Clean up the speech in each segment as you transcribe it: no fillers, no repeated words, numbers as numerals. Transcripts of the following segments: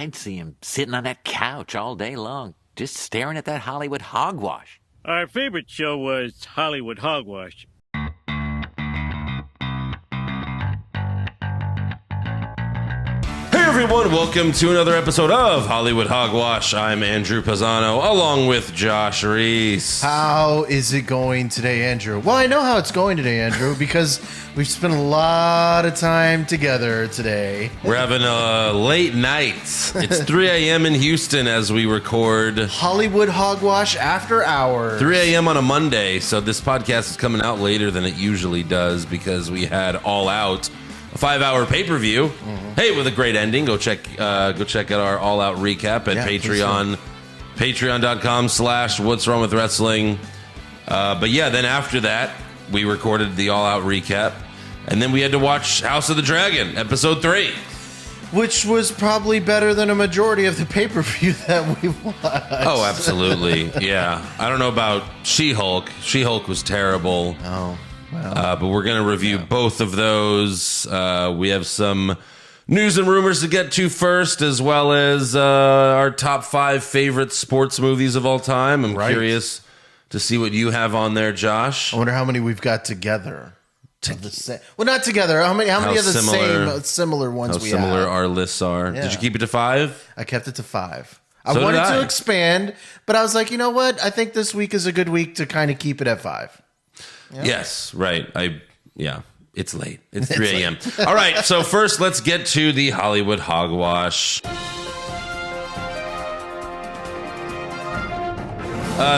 I'd see him sitting on that couch all day long, just staring at that Hollywood hogwash. Our favorite show was Hollywood Hogwash. Hey everyone, welcome to another episode of Hollywood Hogwash. I'm Andrew Pisano, along with Josh Reese. How is it going today, Andrew? Well, I know how it's going today, Andrew, because we've spent a lot of time together today. We're having a late night. It's 3 a.m. in Houston as we record Hollywood Hogwash After Hours. 3 a.m. on a Monday, so this podcast is coming out later than it usually does because we had All Out, a 5-hour pay-per-view. Hey, with a great ending. Go check out our All Out recap at Patreon. Patreon.com/What's Wrong with Wrestling. But yeah, then after that, we recorded the All Out recap. And then we had to watch House of the Dragon, episode 3. Which was probably better than a majority of the pay-per-view that we watched. Oh, absolutely. Yeah. I don't know about She-Hulk. She-Hulk was terrible. Oh. Well, but we're going to review both of those. We have some news and rumors to get to first, as well as our top 5 favorite sports movies of all time. I'm curious to see what you have on there, Josh. I wonder how many we've got together. Well, not together. How many of the similar ones we have? How similar our lists are. Yeah. Did you keep it to 5? I kept it to 5. I wanted to expand, but I was like, you know what? I think this week is a good week to kind of keep it at 5. Yeah. Yes, right. It's late. It's 3 a.m. All right, so first let's get to the Hollywood Hogwash.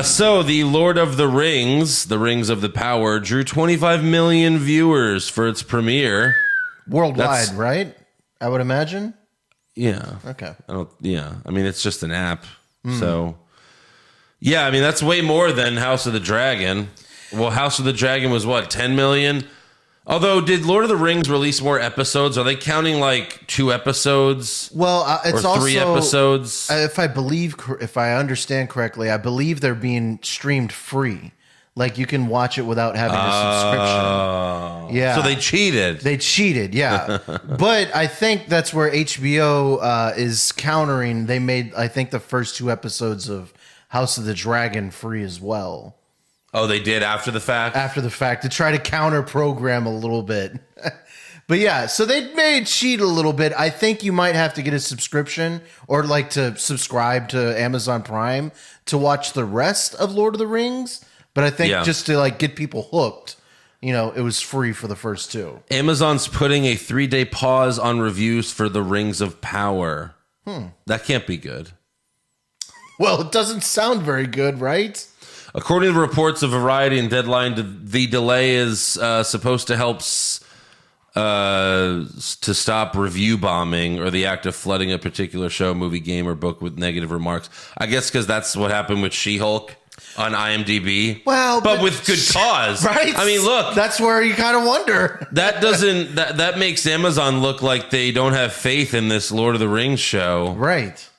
So the Lord of the Rings of the Power, drew 25 million viewers for its premiere. Worldwide, right? I would imagine? Yeah. Okay. I mean, it's just an app. So, yeah, I mean, that's way more than House of the Dragon. Well, House of the Dragon was what, 10 million? Although, did Lord of the Rings release more episodes? Are they counting like 2 episodes? Well, it's or 3 episodes. If I understand correctly, I believe they're being streamed free. Like you can watch it without having a subscription. Yeah. So they cheated. Yeah. But I think that's where HBO is countering. They made, I think, the first 2 episodes of House of the Dragon free as well. Oh, they did after the fact? After the fact, to try to counter program a little bit. But yeah, so they may cheat a little bit. I think you might have to get a subscription or like to subscribe to Amazon Prime to watch the rest of Lord of the Rings. But I think just to like get people hooked, it was free for the first 2. Amazon's putting a 3-day pause on reviews for the Rings of Power. That can't be good. Well, it doesn't sound very good, right? According to reports of Variety and Deadline, the delay is supposed to help to stop review bombing or the act of flooding a particular show, movie, game, or book with negative remarks. I guess because that's what happened with She-Hulk on IMDb. Well, but with good cause, right? I mean, look, that's where you kind of wonder. That makes Amazon look like they don't have faith in this Lord of the Rings show, right?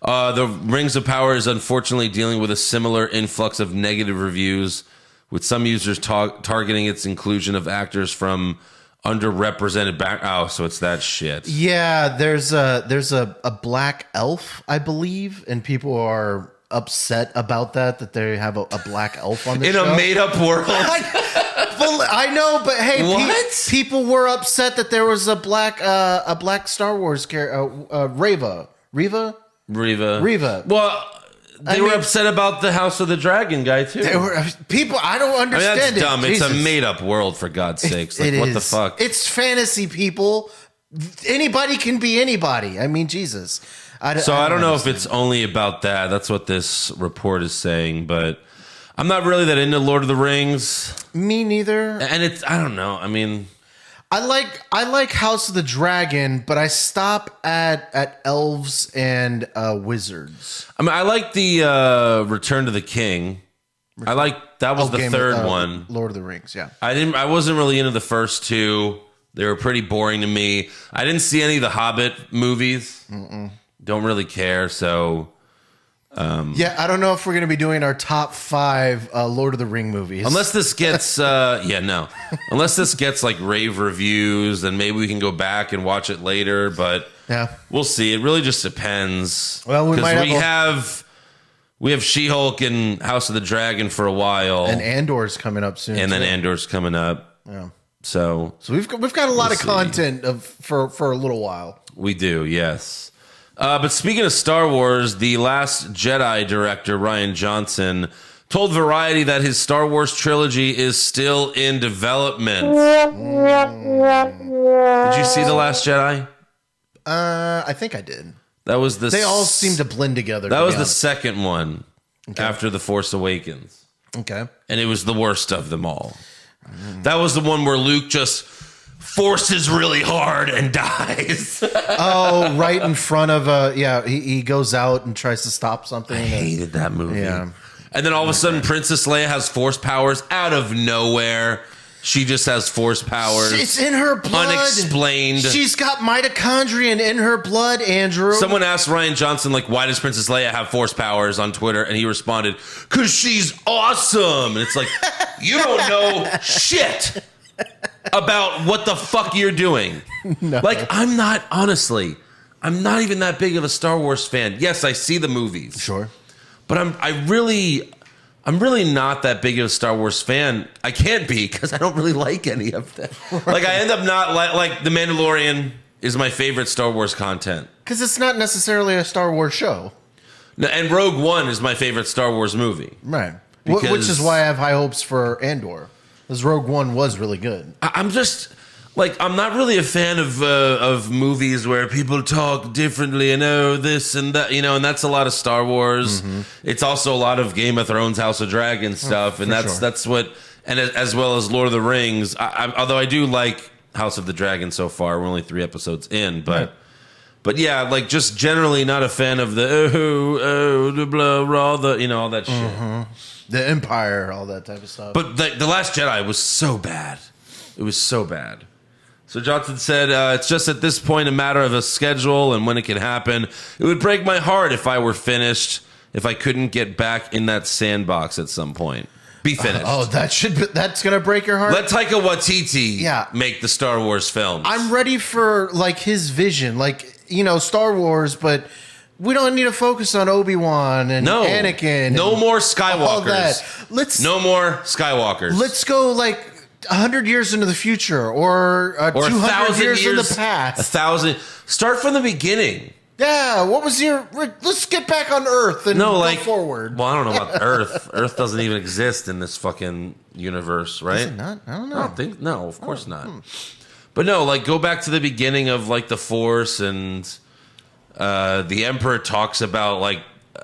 The Rings of Power is unfortunately dealing with a similar influx of negative reviews, with some users targeting its inclusion of actors from underrepresented so it's that shit. Yeah, there's a black elf, I believe, and people are upset about that they have a black elf on the show. In a made-up world. I know, but hey, people were upset that there was a black Star Wars character, Reva. Well, they were upset about the House of the Dragon guy too. People. I don't understand. That's dumb. It's a made-up world, for God's sakes. Like, what the fuck? It's fantasy, people. Anybody can be anybody. I mean, Jesus. I don't know if it's only about that. That's what this report is saying, but I'm not really that into Lord of the Rings. Me neither. And I don't know. I mean, I like House of the Dragon, but I stop at elves and wizards. I mean, I like the Return to the King. I like that was the third one. Lord of the Rings, yeah. I wasn't really into the first 2. They were pretty boring to me. I didn't see any of the Hobbit movies. Don't really care. So Yeah, I don't know if we're going to be doing our top 5 Lord of the Ring movies. Unless this gets, Unless this gets like rave reviews, then maybe we can go back and watch it later. But Yeah. We'll see. It really just depends. Well, we might we have She-Hulk and House of the Dragon for a while, and Andor's coming up soon, and then too. Andor's coming up. Yeah. So we've got a lot of content for a little while. We do, yes. But speaking of Star Wars, the Last Jedi director, Rian Johnson, told Variety that his Star Wars trilogy is still in development. Did you see The Last Jedi? I think I did. That was They all seem to blend together. That was the second one after The Force Awakens. Okay. And it was the worst of them all. That was the one where Luke just forces really hard and dies. Oh, right in front of he goes out and tries to stop something. I hated that movie. Yeah. And then all of a sudden, Princess Leia has Force powers out of nowhere. She just has Force powers. It's in her blood. Unexplained. She's got mitochondria in her blood, Andrew. Someone asked Rian Johnson, like, why does Princess Leia have Force powers on Twitter? And he responded, because she's awesome. And it's like, you don't know shit about what the fuck you're doing. No. Like, I'm not even that big of a Star Wars fan. Yes, I see the movies. Sure. But I'm really not that big of a Star Wars fan. I can't be because I don't really like any of them. Like, I end up not like The Mandalorian is my favorite Star Wars content. Because it's not necessarily a Star Wars show. No, and Rogue One is my favorite Star Wars movie. Right. Because- Which is why I have high hopes for Andor. Because Rogue One was really good. I'm just like, I'm not really a fan of movies where people talk differently and this and that, and that's a lot of Star Wars. Mm-hmm. It's also a lot of Game of Thrones, House of Dragons stuff, and that's what, and as well as Lord of the Rings. Although I do like House of the Dragon so far, we're only 3 episodes in, but yeah, like just generally not a fan of the blah blah all that shit. Mm-hmm. The Empire, all that type of stuff. But the Last Jedi was so bad. It was so bad. So Johnson said, it's just at this point a matter of a schedule and when it can happen. It would break my heart if I were finished, if I couldn't get back in that sandbox at some point. Be finished. That's going to break your heart? Let Taika Waititi make the Star Wars films. I'm ready for, like, his vision. Like, Star Wars, but we don't need to focus on Obi-Wan and Anakin. No more Skywalkers. All that. No more Skywalkers. Let's go, like, 100 years into the future or 200 years in the past. 1,000. Start from the beginning. Yeah, what was let's get back on Earth and go forward. Well, I don't know about Earth. Earth doesn't even exist in this fucking universe, right? Is it not? I don't know. No, of course not. But no, like, go back to the beginning of, like, the Force, and the Emperor talks about, like,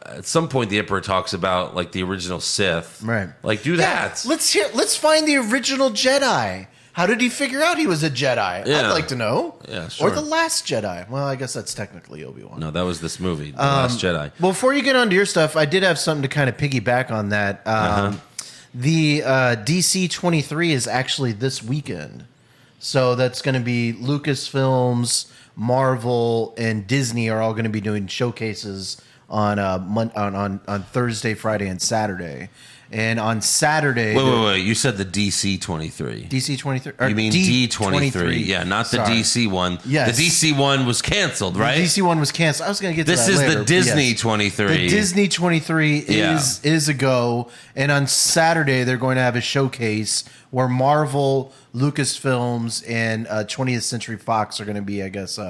at some point the Emperor talks about, like, the original Sith. Right. Like, do that. Let's find the original Jedi. How did he figure out he was a Jedi? Yeah. I'd like to know. Yeah, sure. Or the Last Jedi. Well, I guess that's technically Obi-Wan. No, that was this movie, The Last Jedi. Well, before you get onto your stuff, I did have something to kind of piggyback on that. The DC 23 is actually this weekend. So that's going to be Lucasfilms, Marvel, and Disney are all going to be doing showcases on Thursday, Friday, and Saturday. And on Saturday, Wait! You said the DC 23. DC 23. You mean D23? Yeah, not the DC one. Yes. The DC one was canceled, right? The DC one was canceled. I was going to get to that later. This is the Disney 23. The Disney 23 is a go. And on Saturday, they're going to have a showcase where Marvel, Lucasfilms, and 20th Century Fox are going to be, I guess,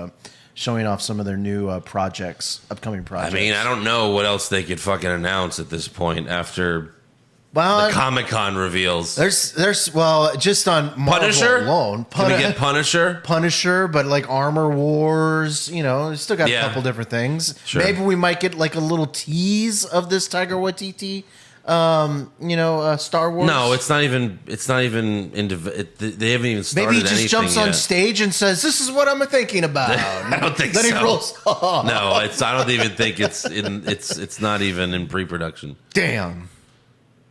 showing off some of their new upcoming projects. I mean, I don't know what else they could fucking announce at this point after the Comic-Con reveals. There's just on Marvel Punisher alone. Can we get Punisher? But like Armor Wars, still got a couple different things. Sure. Maybe we might get like a little tease of this Taika Waititi, Star Wars. No, it's not even. They haven't even started. Maybe he just anything jumps on yet. stage and says, "This is what I'm thinking about." I don't think then so. Then he rolls off. No, I don't even think it's in. It's not even in pre-production. Damn.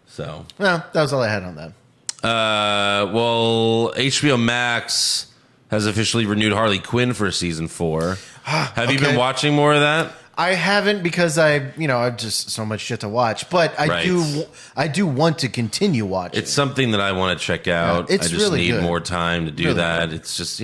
So, well, that was all I had on that. Well, HBO Max has officially renewed Harley Quinn for season 4. Have you been watching more of that? I haven't because I've just so much shit to watch, but I do want to continue watching. It's something that I want to check out. Yeah, it's I just really need good. more time to do Really that. good. It's just,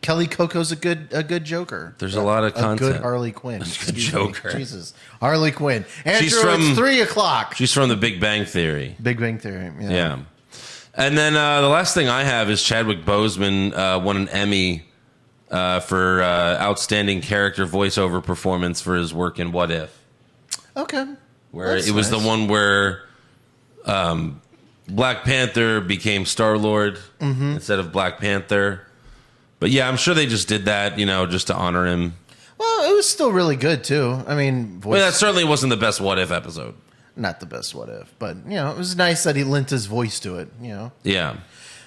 Kelly Coco's a good Joker. There's a lot of A content. good Harley Quinn. Good Excuse me. Joker. Jesus. Harley Quinn. Andrew, She's from- it's 3:00. She's from The Big Bang Theory. Big Bang Theory. Yeah. Yeah. And then the last thing I have is Chadwick Boseman won an Emmy for outstanding character voiceover performance for his work in What If, Okay. where That's it was nice. the one where Black Panther became Star-Lord instead of Black Panther. But yeah, I'm sure they just did that, just to honor him. Well, it was still really good too. I mean, voice, Well, that certainly wasn't the best What If episode. not the best What If, but it was nice that he lent his voice to it. Yeah.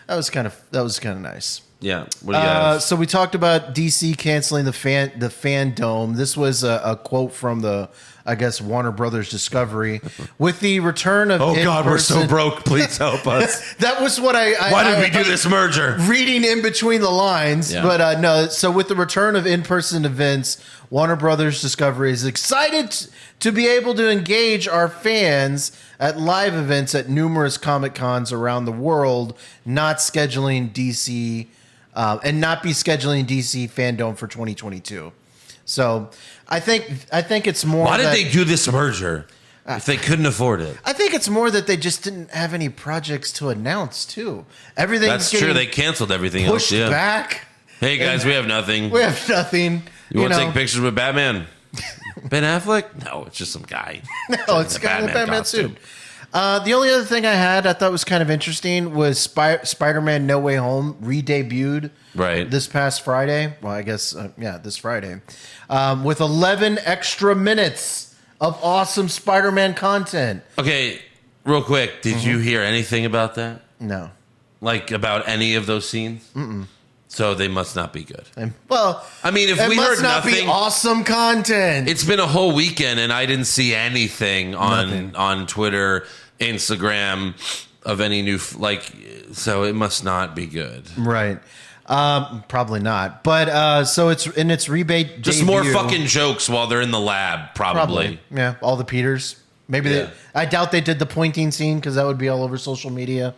That was kind of nice. Yeah. What do you have? So we talked about DC canceling the fandom. This was a quote from the, I guess, Warner Brothers Discovery with the return of. Oh, God, we're so in-person- broke. Please help us. That was what I. Why did we do this merger? Reading in between the lines, Yeah. but no. So with the return of in-person events, Warner Brothers Discovery is excited to be able to engage our fans at live events at numerous Comic Cons around the world, not scheduling DC. And not be scheduling DC fandom for 2022. So I think it's more. Why did that, they do this merger if they couldn't afford it? I think it's more that they just didn't have any projects to announce too. Everything's That's getting true. They canceled everything pushed else. Yeah. back. Hey guys, we have nothing. We have nothing. You want to take pictures with Batman? Ben Affleck? No, it's just some guy. No, it's got a Batman suit. The only other thing I thought was kind of interesting was Spider-Man No Way Home re-debuted this past Friday. Well, I guess, this Friday. With 11 extra minutes of awesome Spider-Man content. Okay, real quick, did you hear anything about that? No. Like about any of those scenes? Mm-mm. So they must not be good. Well, I mean, if it we must heard not nothing, be awesome content. it's been a whole weekend and I didn't see anything on Twitter, Instagram of any new so it must not be good. Right. Probably not. But so it's in its rebate. Just more fucking jokes while they're in the lab, probably. Yeah, all the Peters. Maybe I doubt they did the pointing scene because that would be all over social media.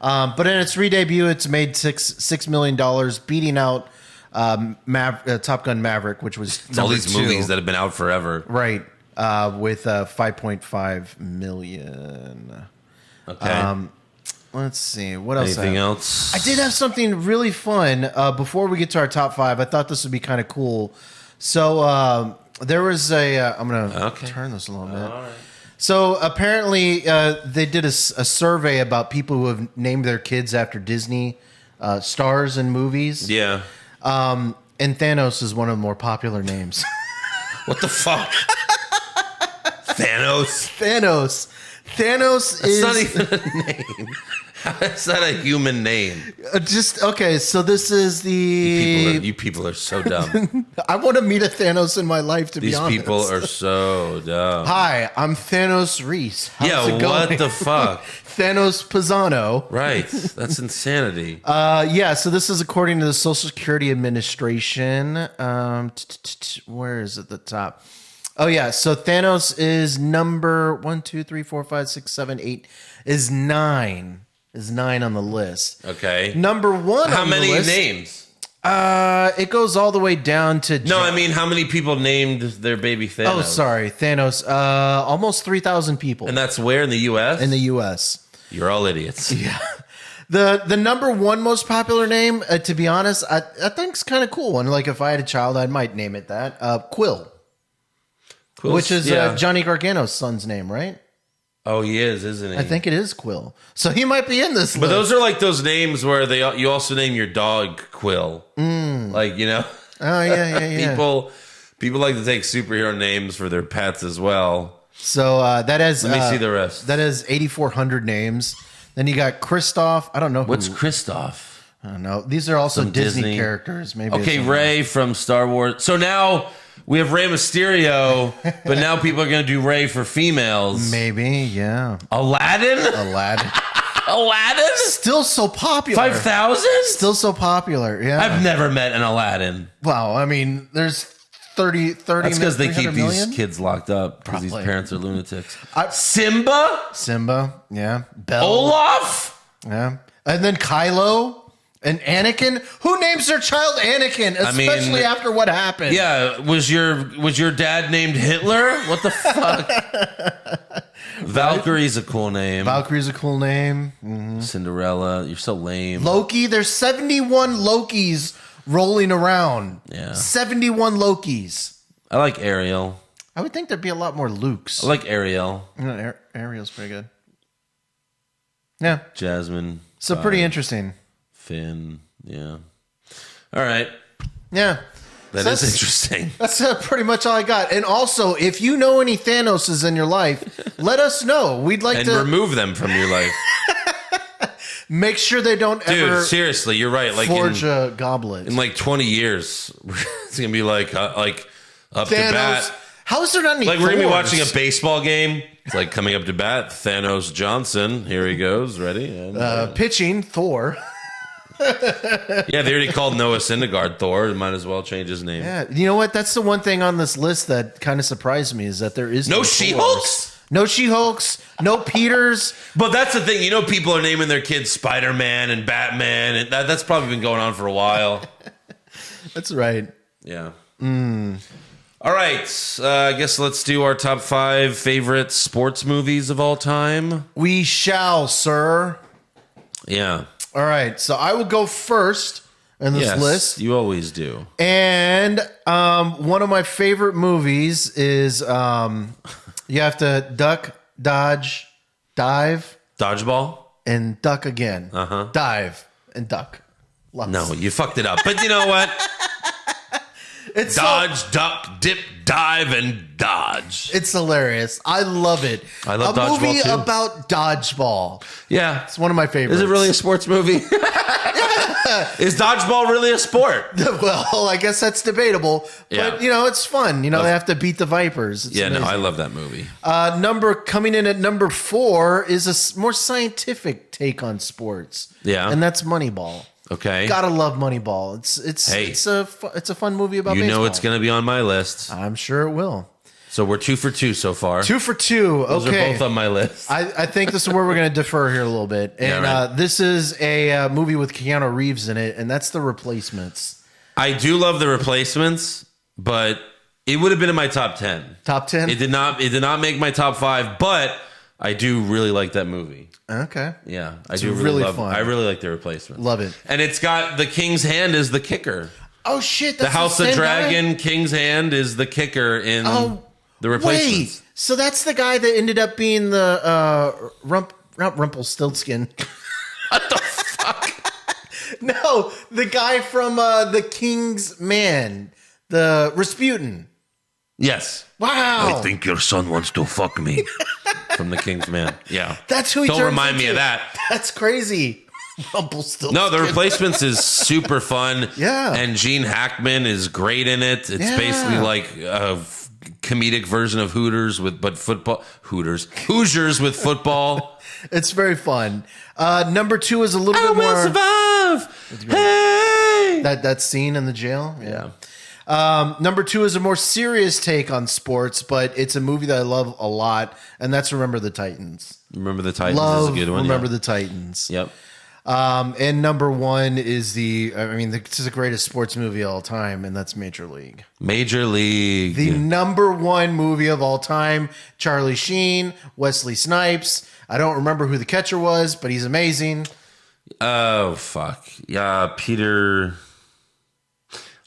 But in its re-debut, it's made $6 million, beating out Top Gun Maverick, which was It's all these movies that have been out forever. right with 5.5 million. Okay. Let's see what else. Anything else? I did have something really fun before we get to our top five. I thought this would be kind of cool. So there was I'm gonna turn this a little bit. All right. So apparently, they did a survey about people who have named their kids after Disney stars and movies. Yeah. And Thanos is one of the more popular names. What the fuck? Thanos? Thanos That's is not even a name. That's not a human name. just okay. So this is the You people are so dumb. I want to meet a Thanos in my life. To These be honest, people are so dumb. Hi, I'm Thanos Reese. How's it What going? the fuck? Thanos Pisano. Right. That's insanity. So this is according to the Social Security Administration. Where is it? The top. Oh yeah, so Thanos is number 1, 2, 3, 4, 5, 6, 7, 8 is 9. Is 9 on the list. Okay. Number 1 How on many the list. names? It goes all the way down to No, I mean, how many people named their baby Thanos? Oh, sorry, Thanos. Almost 3,000 people And that's where in the U.S.? in the US. You're all idiots. Yeah. The number 1 most popular name, to be honest, I think is kind of cool. And like if I had a child, I might name it that. Quill. Quill's- Which is yeah. Johnny Gargano's son's name, right? Oh, he is, isn't he? I think it is Quill. So he might be in this But list. those are like those names where you also name your dog Quill. Like, Oh, yeah. people like to take superhero names for their pets as well. So that has... Let me see the rest. That has 8,400 names. Then you got Kristoff. I don't know who... What's Kristoff? I don't know. These are also Some Disney Disney characters. Maybe. Okay, it's- Rey from Star Wars. So now we have Rey Mysterio, but now people are going to do Rey for females. Maybe, yeah. Aladdin? Aladdin. Aladdin? Still so popular. 5,000? Still so popular, yeah. I've never met an Aladdin. Well, I mean, there's 30 That's because they keep 300 million? these kids locked up because these Probably. parents are lunatics. Simba? Simba, yeah. Belle, Olaf? yeah. And then Kylo. And Anakin? Who names their child Anakin? Especially after what happened. Yeah, was your dad named Hitler? What the fuck? Valkyrie's a cool name. Valkyrie's a cool name. Mm-hmm. Cinderella, you're so lame. Loki, there's 71 Lokis rolling around. Yeah. 71 Lokis. I like Ariel. I would think there'd be a lot more Lukes. I like Ariel. Ariel's pretty good. Yeah. Jasmine. So pretty interesting. Finn. Yeah. All right. Yeah. That is interesting. That's pretty much all I got. And also, if you know any Thanoses in your life, let us know. We'd like to remove them from your life. make sure they don't ever. Dude, seriously, you're right. Like forge a goblet in like 20 years. It's gonna be like up Thanos. to bat. How is there not any? Like we're gonna be Thors? watching a baseball game. It's like coming up to bat. Thanos Johnson. Here he goes. Ready? And, pitching Thor. yeah, they already called Noah Syndergaard Thor. Might as well change his name. Yeah, you know what? That's the one thing on this list that kind of surprised me is that there is No Thors. She-Hulks? No She-Hulks, no Peters. But that's the thing. You know, people are naming their kids Spider-Man and Batman, and that's probably been going on for a while. That's right. Yeah. All right. I guess let's do our top 5 favorite sports movies of all time. We shall, sir. Yeah. All right, so I will go first in this Yes, list. you always do. And one of my favorite movies is you have to duck, dodge, dive, Dodgeball? and duck again. Uh-huh. Dive and duck. Lots. No, you fucked it up. But you know what? It's Dodge, duck, dip, dive, and dodge. It's hilarious. I love it. I love a Dodgeball, movie too. about dodgeball. Yeah. It's one of my favorites. Is it really a sports movie? Is dodgeball really a sport? Well, I guess that's debatable. Yeah. But, it's fun. They have to beat the Vipers. It's Yeah, amazing. no, I love that movie. Coming in at number 4 is a more scientific take on sports. Yeah. And that's Moneyball. Okay. Gotta love Moneyball. It's a fun movie about baseball. You know it's going to be on my list. I'm sure it will. So we're 2 for 2 so far. 2 for 2. Those Okay. are both on my list. I think this is where we're going to defer here a little bit. And Yeah, right. this is a movie with Keanu Reeves in it, and that's The Replacements. I do love The Replacements, but it would have been in my top 10. Top 10? It did not make my top 5, but I do really like that movie. Okay. Yeah, It's really fun. I really like The Replacements. Love it. And it's got the King's Hand as the kicker. Oh, shit. The That's House same of Dragon, guy? King's Hand is the kicker in The Replacements. Wait. So that's the guy that ended up being the not Rumpelstiltskin. What the fuck? No, the guy from The King's Man, the Rasputin. Yes. Wow. I think your son wants to fuck me. From The King's Man. Yeah. That's who he Don't turns remind me into. of that. That's crazy. Rumpelstiltskin. No, The Replacements is super fun. Yeah. And Gene Hackman is great in it. It's Yeah. basically like a comedic version of Hooters with Hoosiers with football. It's very fun. Number 2 is a little bit more survive. Hey. that scene in the jail. Yeah. Number 2 is a more serious take on sports, but it's a movie that I love a lot, and that's Remember the Titans. Remember the Titans Love is a good one. Remember yeah. the Titans. Yep. And number 1 is this is the greatest sports movie of all time, and that's Major League. Major League. The number 1 movie of all time. Charlie Sheen, Wesley Snipes. I don't remember who the catcher was, but he's amazing. Oh, fuck. Yeah, Peter.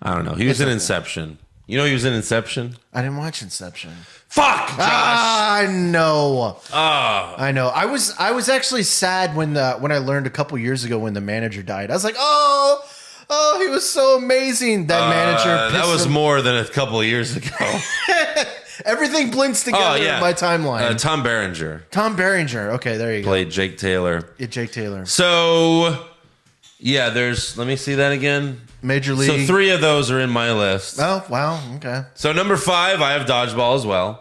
I don't know. He was in Inception. You know he was in Inception? I didn't watch Inception. Fuck, Josh. I know. Oh. I know. I was actually sad when I learned a couple years ago when the manager died. I was like, oh, he was so amazing. That manager. That pissed was him. more than a couple of years ago. Everything blends together in my timeline. Tom Berenger Tom Berenger. Okay, there you played Jake Taylor. go. Yeah, Jake Taylor. So, yeah, let me see that again. Major League. So 3 of those are in my list. Oh, wow. Okay. So number 5, I have Dodgeball as well.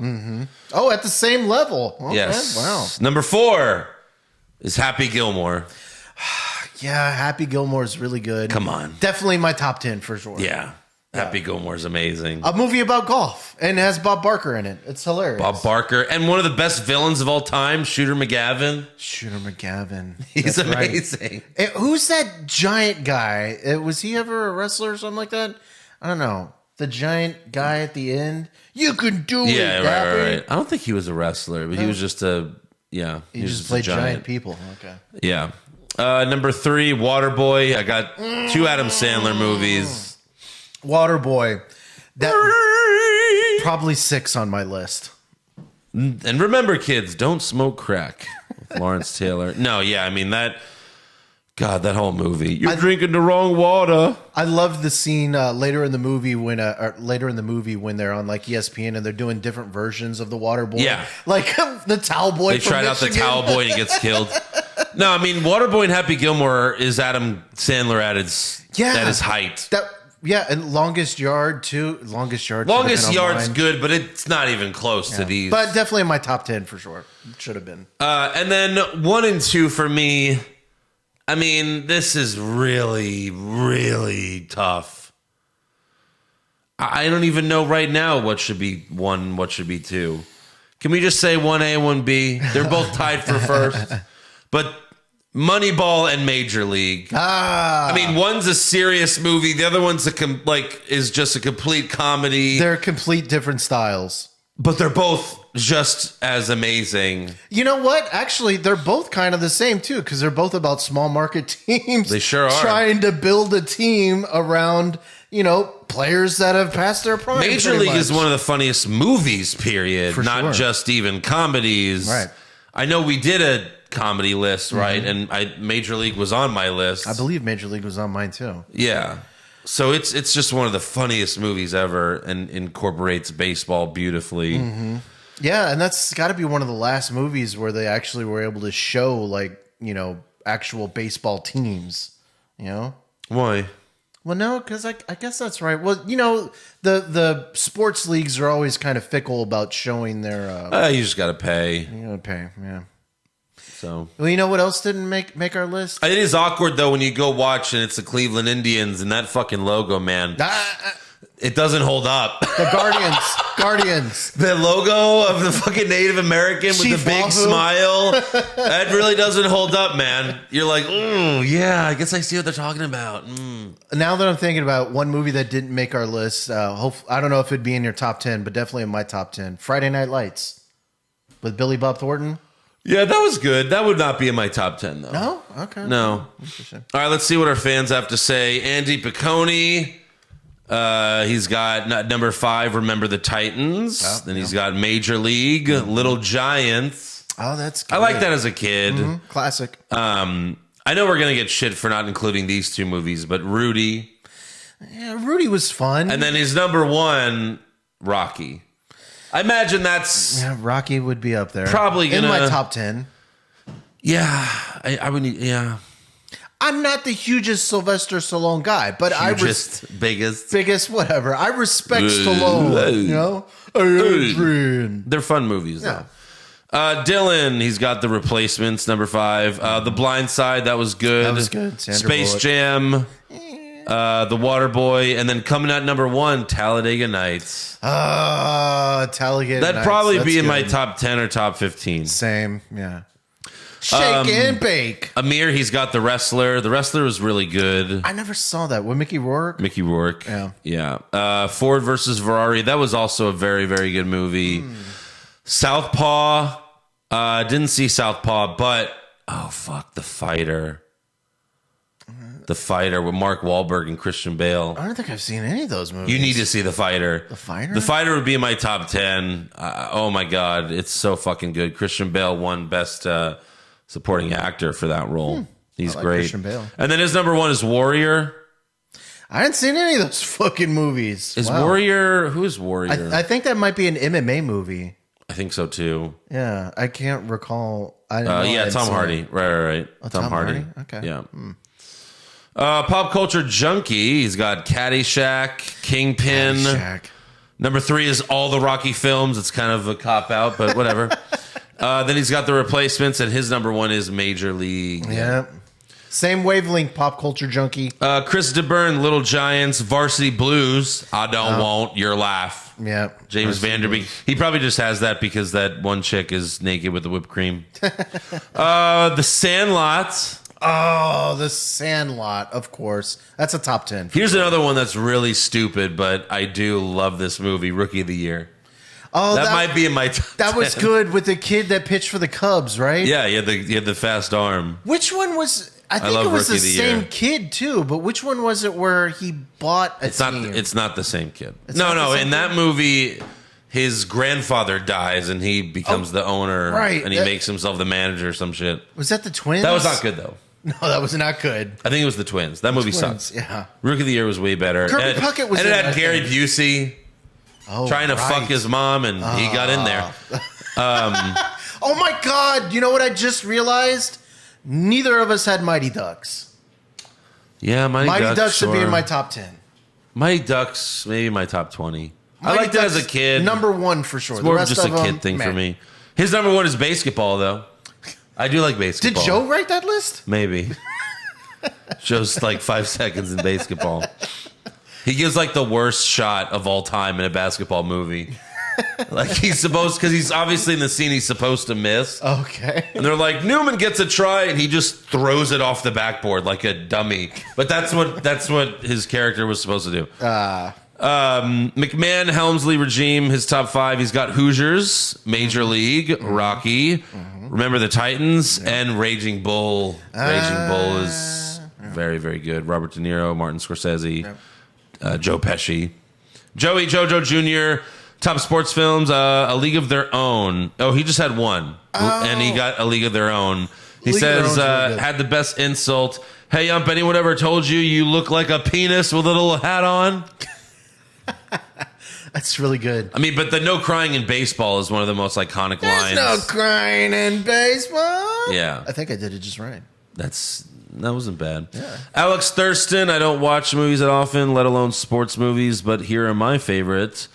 Oh, at the same level. Okay. Yes. Wow. Number 4 is Happy Gilmore. Yeah, Happy Gilmore is really good. Come on. Definitely my top 10 for sure. Yeah. Happy Gilmore's amazing. A movie about golf and it has Bob Barker in it. It's hilarious. Bob Barker. And one of the best villains of all time, Shooter McGavin. Shooter McGavin. He's That's right. amazing. Who's that giant guy? Was he ever a wrestler or something like that? I don't know. The giant guy at the end. You can do it. Yeah, Dappy. right. I don't think he was a wrestler, but he was just a, yeah. He was just a played giant people. Okay. Yeah. Number 3, Waterboy. I got 2 Adam Sandler movies. Waterboy. That probably 6 on my list. And remember, kids, don't smoke crack. With Lawrence Taylor. No, yeah, I mean that whole movie. You're drinking the wrong water. I love the scene later in the movie when they're on like ESPN and they're doing different versions of the Waterboy. Yeah. Like the Towel Boy. They tried out the Towel Boy and he gets killed. No, I mean Waterboy and Happy Gilmore is Adam Sandler at his height. And Longest Yard too. Longest Yard's good, but it's not even close to these. But definitely in my top 10 for sure. Should have been. And then 1 and 2 for me. I mean, this is really, really tough. I don't even know right now what should be 1, what should be 2. Can we just say 1A, 1B? They're both tied for first. But Moneyball and Major League. I mean, one's a serious movie. The other one's is just a complete comedy. They're complete different styles. But they're both just as amazing. You know what? Actually, they're both kind of the same too, because they're both about small market teams. They sure are. Trying to build a team around, players that have passed their prime. Major League is one of the funniest movies, period. For not sure. just even comedies. Right. I know we did a comedy list, right? And Major League was on my list. I believe Major League was on mine too. Yeah. So it's just one of the funniest movies ever and incorporates baseball beautifully. Yeah, and that's got to be one of the last movies where they actually were able to show actual baseball teams. Why? Well, no, because I guess that's right. Well, the sports leagues are always kind of fickle about showing their. You just got to pay. You gotta pay, yeah. So. Well, you know what else didn't make our list? It is awkward though when you go watch and it's the Cleveland Indians and that fucking logo, man. It doesn't hold up. The Guardians. The logo of the fucking Native American with Chief the big Wahoo. smile. That really doesn't hold up, man. You're like, yeah, I guess I see what they're talking about. Now that I'm thinking about one movie that didn't make our list, I don't know if it'd be in your top 10, but definitely in my top 10. Friday Night Lights with Billy Bob Thornton. Yeah, that was good. That would not be in my top 10, though. No? Okay. No. Interesting. All right, let's see what our fans have to say. Andy Piccone. He's got number 5, Remember the Titans. Then he's got Major League, Little Giants. Oh, that's good. I like that as a kid. Classic. I know we're going to get shit for not including these 2 movies, but Rudy. Yeah, Rudy was fun. And then his number 1, Rocky. I imagine that's... Yeah, Rocky would be up there. Probably in gonna... my top 10. Yeah, I would need... Yeah. I'm not the hugest Sylvester Stallone guy, but biggest, whatever. I respect Stallone, Adrian. They're fun movies, though. Dylan, he's got The Replacements, number 5. The Blind Side, that was good. That was good. Sandra Space Bullock. Jam, The Waterboy, and then coming out number 1, Talladega Nights. Talladega That'd Nights. probably That's be in my good. top 10 or top 15. Same, yeah. Shake and bake. Amir, he's got The Wrestler. The Wrestler was really good. I never saw that. With Mickey Rourke? Mickey Rourke. Yeah. Ford versus Ferrari. That was also a very, very good movie. Southpaw. Didn't see Southpaw, but The Fighter. The Fighter with Mark Wahlberg and Christian Bale. I don't think I've seen any of those movies. You need to see The Fighter. The Fighter? The Fighter would be in my top 10. Oh my God. It's so fucking good. Christian Bale won Best Supporting Actor for that role. He's great. Christian Bale. And then his number 1 is Warrior. I haven't seen any of those fucking movies. Is Warrior? Who is Warrior? I think that might be an MMA movie. I think so too. Yeah, I can't recall. I didn't know I had Tom seen Hardy. it. Right. Oh, Tom Hardy. Okay. Yeah. Pop culture junkie. He's got Caddyshack, Kingpin. Caddyshack. Number 3 is all the Rocky films. It's kind of a cop out, but whatever. Then he's got The Replacements, and his number 1 is Major League. Yeah. Same wavelength, pop culture junkie. Chris DeBurn, Little Giants, Varsity Blues. I don't want your laugh. Yeah. James Vanderbeek. He probably just has that because that one chick is naked with the whipped cream. The Sandlot. Oh, The Sandlot, of course. That's a top 10. Here's another one that's really stupid, but I do love this movie, Rookie of the Year. Oh, that might be in my top That 10. was good with the kid that pitched for the Cubs, right? Yeah, he had the fast arm. Which one was... I think love it was Rookie the of the same Year. kid, too, but which one was it where he bought a team? It's not the same kid. not the No. same In that movie, his grandfather dies and he becomes the owner. right. And he makes himself the manager or some shit. Was that the Twins? That was not good, though. No, that was not good. I think it was the Twins. That movie Twins, sucks. yeah. Rookie of the Year was way better. Kirby Puckett was and it in it, had I Gary think. Busey trying to right. fuck his mom, and he got in there. Oh my God! You know what I just realized? Neither of us had Mighty Ducks. Yeah, Mighty Ducks should be in sure. my top 10. Mighty Ducks, maybe my top 20. I Mighty liked it as a Ducks, kid. Number 1 for sure. It's more the of rest just a of kid them, thing for meh. me. His number 1 is basketball, though. I do like Did basketball. Joe write that list? Maybe. Joe's like 5 seconds in basketball. He gives like the worst shot of all time in a basketball movie. Like because he's obviously in the scene he's supposed to miss. Okay. And they're like, Newman gets a try, and he just throws it off the backboard like a dummy. But that's what his character was supposed to do. McMahon, Helmsley regime, his top 5. He's got Hoosiers, Major League, Rocky, Remember the Titans, and Raging Bull. Raging Bull is very, very good. Robert De Niro, Martin Scorsese, Joe Pesci, Joey Jojo Jr., top sports films, A League of Their Own. Oh, he just had one, and he got A League of Their Own. He League of Their says, Own's really good. had the best insult. Hey, Ump, anyone ever told you look like a penis with a little hat on? That's really good. I mean, but the no crying in baseball is one of the most iconic lines. No crying in baseball. Yeah. I think I did it just right. That wasn't bad. Yeah. Alex Thurston, I don't watch movies that often, let alone sports movies, but here are my favorites.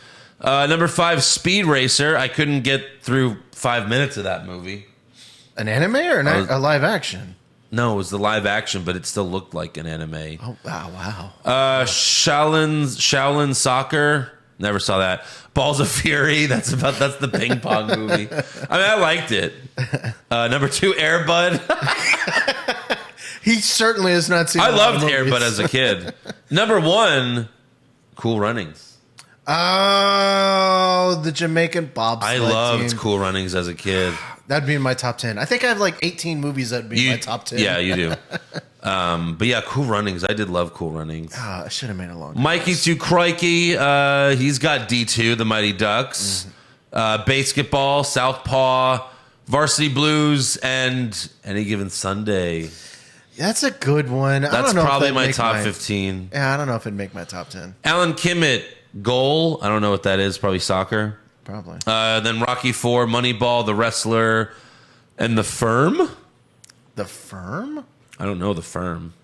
Number 5, Speed Racer. I couldn't get through 5 minutes of that movie. An anime or a live action? No, it was the live action, but it still looked like an anime. Oh, wow. Shaolin Soccer. Never saw that. Balls of Fury. That's the ping pong movie. I mean, I liked it. Number 2, Air Bud. He certainly has not seen I a lot loved of Air movies. Bud as a kid. Number 1, Cool Runnings. Oh, the Jamaican bobsled I loved team. Cool Runnings as a kid. That'd be in my top 10. I think I have like 18 movies that'd be in my top 10. Yeah, you do. But yeah, Cool Runnings. I did love Cool Runnings. I should have made it long. Mikey Too Crikey. He's got D2, the Mighty Ducks. Basketball, Southpaw, Varsity Blues, and Any Given Sunday. That's a good one. I That's don't know probably if my that'd top make 15. Yeah, I don't know if it'd make my top 10. Alan Kimmett, Goal. I don't know what that is. Probably soccer. Probably. Then Rocky IV, Moneyball, The Wrestler, and The Firm. The Firm? I don't know The Firm.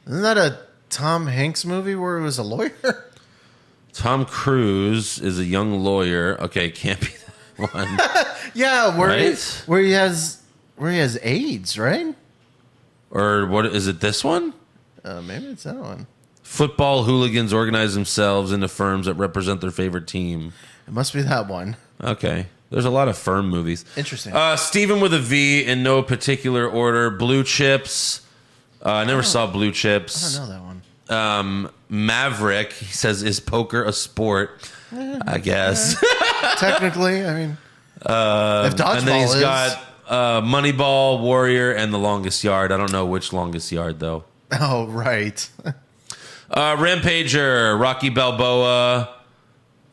Isn't that a Tom Hanks movie where he was a lawyer? Tom Cruise is a young lawyer. Okay, can't be that one. Yeah, where Right? he has AIDS, right? Or what is it? This one? Maybe it's that one. Football hooligans organize themselves into firms that represent their favorite team. It must be that one. Okay. There's a lot of firm movies. Interesting. Steven with a V in no particular order. Blue Chips. I never saw Blue Chips. I don't know that one. Maverick, he says, is poker a sport? I guess. Technically, I mean, if dodgeball And then he's is. got Moneyball, Warrior, and The Longest Yard. I don't know which Longest Yard, though. Oh, right. Rampager, Rocky Balboa.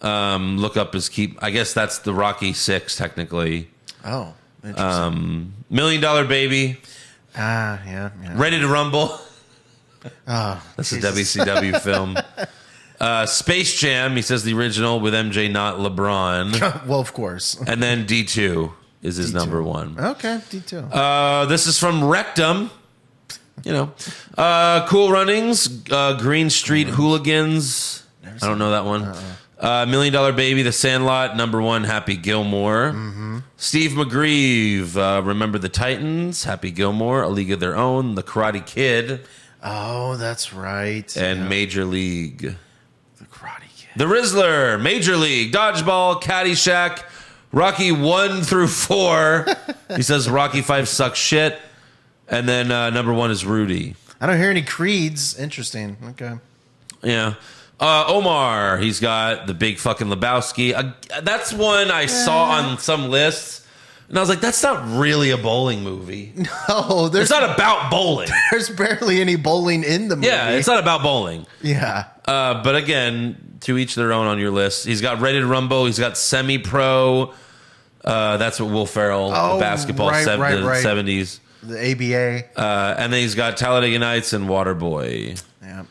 Look up his keep. I guess that's the Rocky 6, technically. Oh, interesting. $1 Million Baby. Yeah. Ready to Rumble. Oh, That's Jesus. a WCW film. Space Jam, he says the original with MJ, not LeBron. Well, of course. And then D2 is his number 1. Okay, D2. This is from Rectum. You know. Cool Runnings, Green Street Hooligans. I don't know that one. $1 Million Baby, The Sandlot, number 1, Happy Gilmore. Steve McGreeve, Remember the Titans, Happy Gilmore, A League of Their Own, The Karate Kid, Oh, that's right. and Major League. The Karate Kid. The Rizzler, Major League, Dodgeball, Caddyshack, Rocky 1 through 4. He says Rocky 5 sucks shit. And then number 1 is Rudy. I don't hear any creeds. Interesting. Okay. Yeah. Omar, he's got the Big fucking Lebowski. That's one I saw on some lists. And I was like, that's not really a bowling movie. Oh, It's not about bowling. there's barely any bowling in the movie. Yeah, it's not about bowling. Yeah. But again, to each their own on your list. He's got Rated Rumble. He's got Semi-Pro. That's what Will Ferrell, the basketball, right. 70s. The ABA. And then he's got Talladega Nights and Waterboy. Yeah.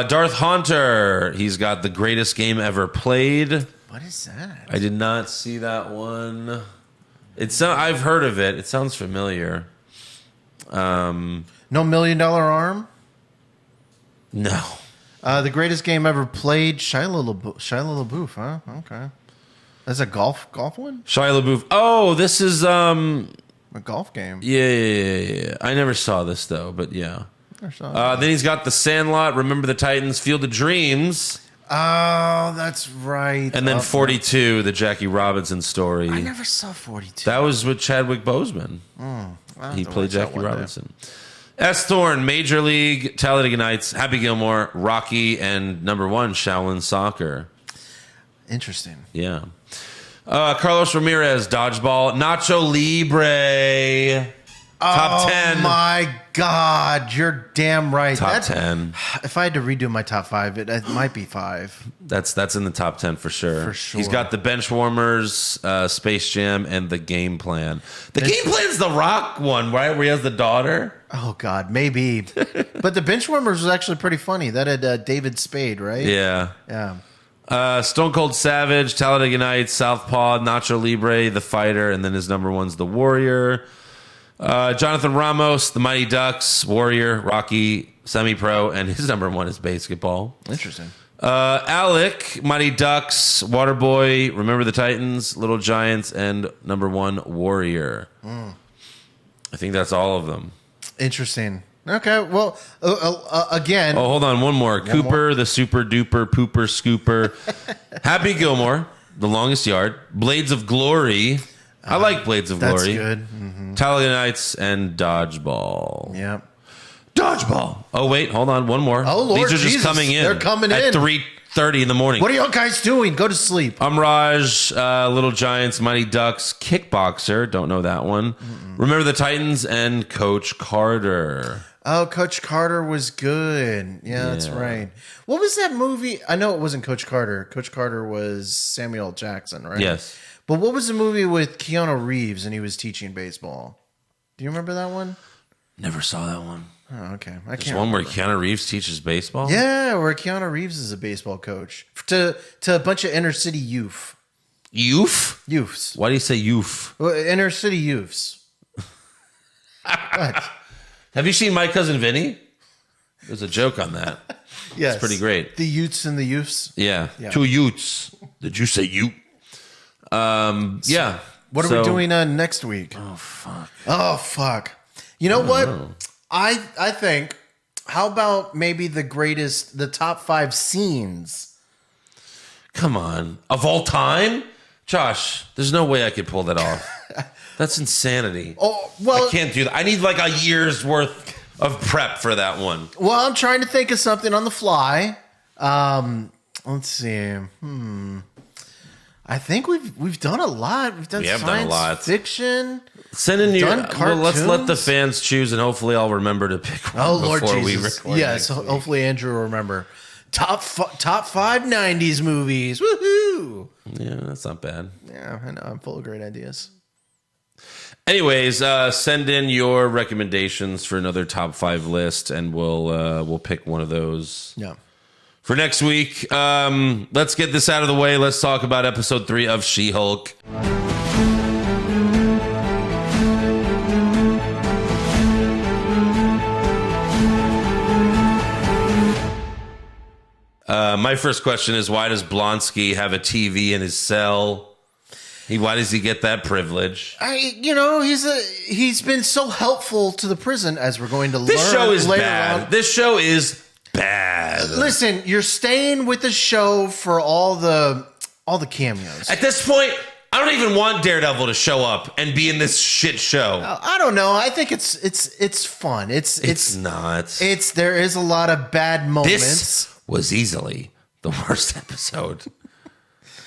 Darth Haunter. He's got The Greatest Game Ever Played. What is that? I did not see that one. I've heard of it. It sounds familiar. No $1 Million Arm? No. The Greatest Game Ever Played. Shia LaBeouf, huh? Okay. That's a golf one? Shia LaBeouf. Oh, this is A golf game. yeah. I never saw this though, but yeah. I saw Then he's got The Sandlot, Remember the Titans, Field of Dreams, Oh, that's right. and then 42, the Jackie Robinson story. I never saw 42. That was with Chadwick Boseman. He played Jackie Robinson. S. Thorne, Major League, Talladega Nights, Happy Gilmore, Rocky, and number 1, Shaolin Soccer. Interesting. Yeah. Carlos Ramirez, Dodgeball, Nacho Libre, top 10. Oh my God, you're damn right. Top 10. If I had to redo my top 5, it might be 5. That's in the top 10 for sure. For sure. He's got the Benchwarmers, Space Jam, and the Game Plan. The Game Plan's the Rock one, right? Where he has the daughter. Oh God, maybe. But the Benchwarmers was actually pretty funny. That had David Spade, right? Yeah. Yeah. Stone Cold Savage, Talladega Nights, Southpaw, Nacho Libre, The Fighter, and then his number 1's The Warrior. Jonathan Ramos, The Mighty Ducks, Warrior, Rocky, Semi-Pro, and his number 1 is Basketball. Interesting. Alec, Mighty Ducks, Waterboy, Remember the Titans, Little Giants, and number 1, Warrior. I think that's all of them. Interesting. Okay. Well, again. Oh, hold on. One more. Cooper, the Super Duper Pooper Scooper. Happy Gilmore, The Longest Yard. Blades of Glory. I like Blades of That's Glory. good. Mm-hmm. Talladega Nights and Dodgeball. Yeah. Dodgeball. Oh, wait. Hold on. One more. Oh, Lord These are just Jesus. coming in. They're coming at in. 3:30 in the morning. What are you guys doing? Go to sleep. Raj, Little Giants, Mighty Ducks, Kickboxer. Don't know that one. Remember the Titans and Coach Carter. Oh, Coach Carter was good. Yeah, that's right. What was that movie? I know it wasn't Coach Carter. Coach Carter was Samuel Jackson, right? Yes. But what was the movie with Keanu Reeves and he was teaching baseball? Do you remember that one? Never saw that one. Oh, okay. I There's can't one where remember. Keanu Reeves teaches baseball? Yeah, where Keanu Reeves is a baseball coach to a bunch of inner city youths. Youth? Why do you say youth? Well, inner city youths. What? Have you seen My Cousin Vinny? There's a joke on that. Yes. It's pretty great. The youths and the youths. Yeah. Yeah. 2 youths. Did you say you? Yeah. What are we doing next week? Oh, fuck. You know what? I think, how about maybe the top 5 scenes? Come on. Of all time? Josh, there's no way I could pull that off. That's insanity. Oh, well, I can't do that. I need like a year's worth of prep for that one. well, I'm trying to think of something on the fly. Let's see. I think we've done a lot. We've done We have done science a lot. fiction. Send in your. Done Well, let's let the cartoons? fans choose, and hopefully I'll remember to pick one Oh, Lord before we Jesus. record. Yes, next week. hopefully Andrew will remember. Top 5 90s movies. Woohoo! Yeah, that's not bad. Yeah, I know. I'm full of great ideas. Anyways, send in your recommendations for another top 5 list, and we'll pick one of those Yeah. for next week. Let's get this out of the way. Let's talk about episode 3 of She-Hulk. My first question is, why does Blonsky have a TV in his cell? Why does he get that privilege? He's been so helpful to the prison, as we're going to learn. This show is later bad. on. This show is bad. Listen, you're staying with the show for all the cameos. At this point, I don't even want Daredevil to show up and be in this shit show. I don't know. I think it's fun. It's not. There is a lot of bad moments. This was easily the worst episode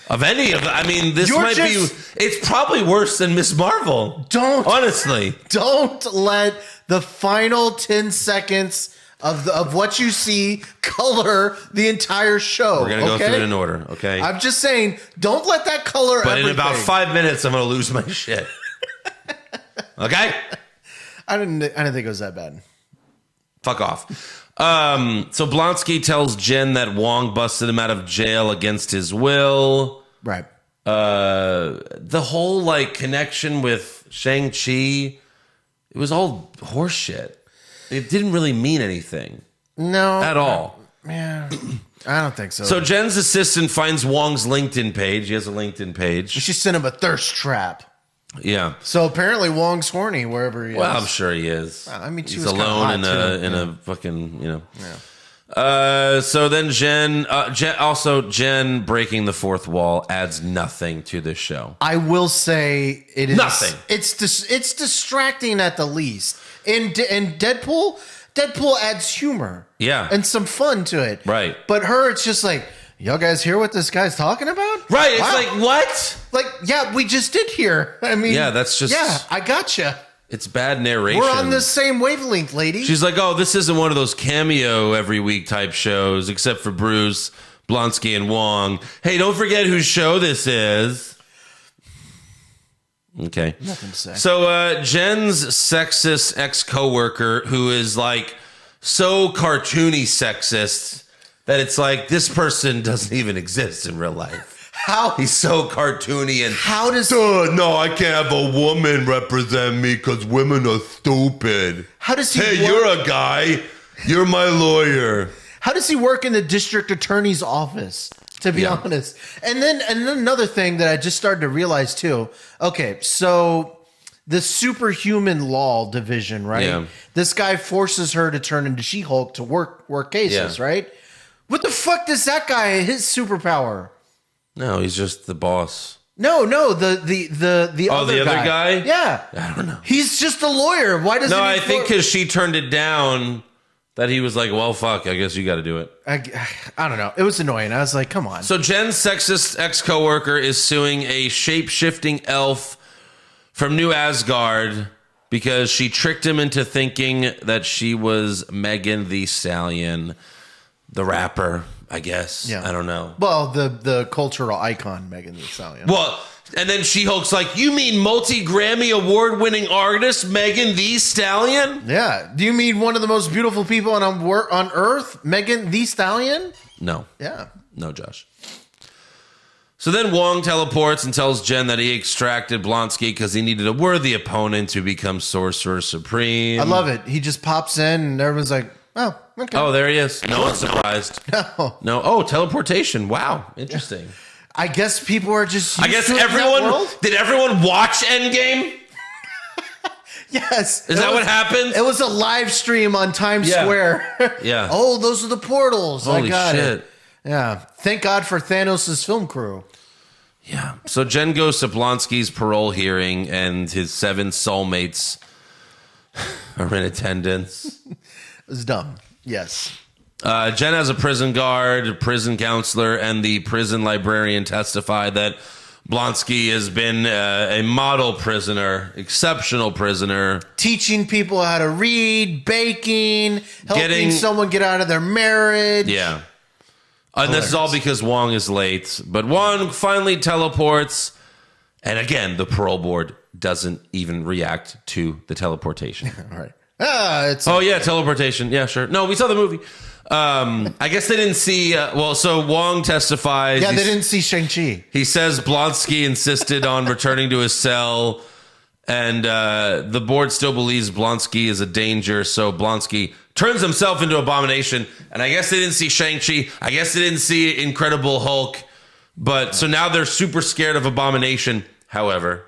of any of them. I mean, it's probably worse than Miss Marvel. Honestly. Don't let the final 10 seconds of what you see color the entire show. We're going to go through it in order, okay? I'm just saying, don't let that color everything. In about 5 minutes, I'm going to lose my shit. Okay? I didn't think it was that bad. Fuck off. So Blonsky tells Jen that Wong busted him out of jail against his will. Right. The whole connection with Shang-Chi, it was all horseshit. It didn't really mean anything. No. At all. Yeah. I don't think so. So Jen's assistant finds Wong's LinkedIn page. He has a LinkedIn page. She sent him a thirst trap. Yeah. So apparently Wong's horny wherever he is. Well, I'm sure he is. I mean, he's alone in a fucking, Yeah. So then Jen breaking the fourth wall adds nothing to this show. I will say it is nothing. It's distracting at the least. In Deadpool adds humor, and some fun to it, right? But it's just like, y'all guys hear what this guy's talking about, right? It's like, what? Yeah, we just did hear. I mean, that's just I gotcha. It's bad narration. We're on the same wavelength, lady. She's like, oh, this isn't one of those cameo every week type shows, except for Bruce, Blonsky, and Wong. Hey, don't forget whose show this is. Okay. Nothing to say. So Jen's sexist ex-coworker, who is so cartoony sexist that it's like this person doesn't even exist in real life. How? He's so cartoony and how does no, I can't have a woman represent me because women are stupid. How does he? Hey, you're a guy. You're my lawyer. How does he work in the district attorney's office? To be honest, and then another thing that I just started to realize too. Okay, so the superhuman law division, right? Yeah. This guy forces her to turn into She-Hulk to work cases, right? What the fuck does that guy? His superpower? No, he's just the boss. No, the other guy. Yeah, I don't know. He's just a lawyer. Why doesn't? No, I think because she turned it down. That he was like, well, fuck, I guess you got to do it. I don't know. It was annoying. I was like, come on. So Jen's sexist ex-coworker is suing a shape-shifting elf from New Asgard because she tricked him into thinking that she was Megan Thee Stallion, the rapper, I guess. Yeah. I don't know. Well, the cultural icon, Megan Thee Stallion. Well, and then She-Hulk's like, you mean multi-Grammy award-winning artist Megan Thee Stallion? Yeah. Do you mean one of the most beautiful people on earth, Megan Thee Stallion? No. Yeah. No, Josh. So then Wong teleports and tells Jen that he extracted Blonsky because he needed a worthy opponent to become Sorcerer Supreme. I love it. He just pops in and everyone's like, oh, okay. Oh, there he is. No one's surprised. No. Oh, teleportation. Wow. Interesting. I guess people are just. Did everyone watch Endgame? Yes. Is that what happened? It was a live stream on Times Square. Yeah. Oh, those are the portals. Holy I got shit. it. Yeah. Thank God for Thanos' film crew. Yeah. So Jen goes to Blonsky's parole hearing and his 7 soulmates are in attendance. It was dumb. Yes. Jen has a prison guard, prison counselor, and the prison librarian testify that Blonsky has been a model prisoner, exceptional prisoner. Teaching people how to read, baking, helping someone get out of their marriage. Yeah. And this is all because Wong is late. But Wong finally teleports. And again, the parole board doesn't even react to the teleportation. All right. Teleportation. Yeah, sure. No, we saw the movie. I guess they didn't see. So Wong testifies. Yeah, they didn't see Shang-Chi. He says Blonsky insisted on returning to his cell, And the board still believes Blonsky is a danger, so Blonsky turns himself into Abomination. And I guess they didn't see Shang-Chi. I guess they didn't see Incredible Hulk. But so now they're super scared of Abomination. However,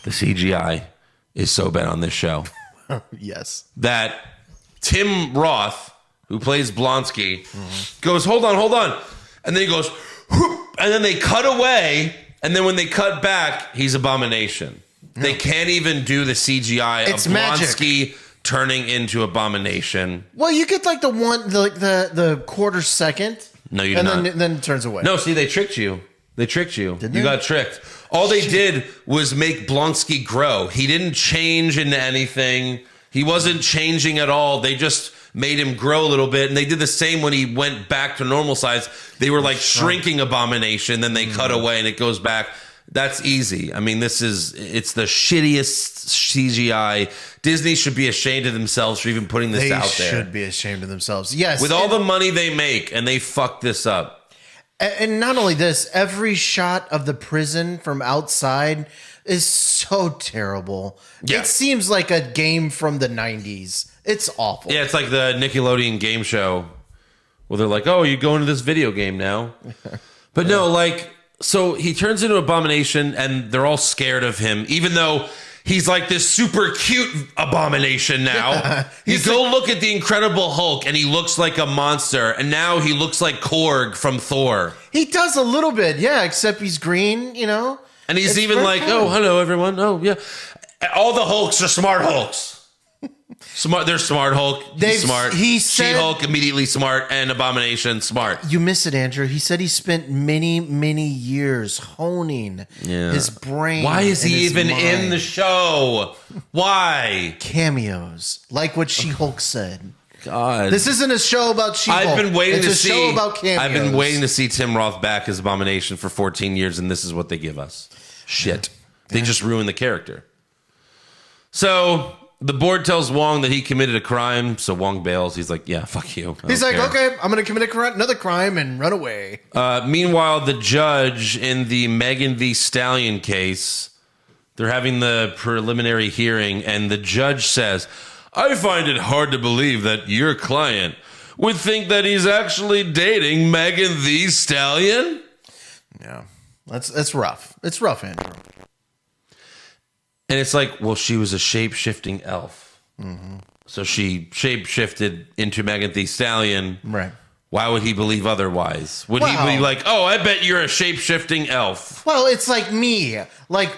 the CGI is so bad on this show Yes. that Tim Roth, who plays Blonsky, goes, hold on. And then he goes, whoop, and then they cut away. And then when they cut back, he's Abomination. They can't even do the CGI It's of magic. Blonsky turning into Abomination. Well, you get like the quarter second. No, you and did not. then it turns away. No, see, they tricked you. You they? got tricked. All they did was make Blonsky grow. He didn't change into anything. He wasn't changing at all. They just made him grow a little bit. And they did the same when he went back to normal size. They were like shrinking Abomination. Then they cut away and it goes back. That's easy. I mean, it's the shittiest CGI. Disney should be ashamed of themselves for even putting this out there. They should be ashamed of themselves. Yes. With all the money they make, and they fucked this up. And not only this, every shot of the prison from outside is so terrible. Yeah. It seems like a game from the 90s. It's awful. Yeah, it's like the Nickelodeon game show where they're like, oh, you go into this video game now. But no, like, so he turns into Abomination and they're all scared of him, even though he's like this super cute Abomination now. You go look at the Incredible Hulk and he looks like a monster. And now he looks like Korg from Thor. He does a little bit, yeah, except he's green, you know? And he's It's even very like, fun. oh, hello, everyone. Oh, yeah. All the Hulks are smart Hulks. They're smart Hulk. He's smart. He said- She-Hulk immediately smart, and Abomination smart. You miss it, Andrew. He said he spent many, many years honing his brain. Why is and he his even mind. in the show? Why? Cameos, like what She-Hulk said. God, This isn't a show about She-Hulk. I've been waiting it's to a see. show about cameos. I've been waiting to see Tim Roth back as Abomination for 14 years, and this is what they give us. Shit. They just ruined the character. So the board tells Wong that he committed a crime, so Wong bails. He's like, yeah, fuck you. I He's don't like, care. okay, I'm going to commit another crime and run away. Meanwhile, the judge in the Megan Thee Stallion case, they're having the preliminary hearing, and the judge says, I find it hard to believe that your client would think that he's actually dating Megan Thee Stallion. Yeah, that's rough. It's rough, Andrew. And it's like, well, she was a shape-shifting elf. So she shape-shifted into Megan Thee Stallion. Right. Why would he believe otherwise? Would he Well- be like, oh, I bet you're a shape-shifting elf? Well, it's like me. Like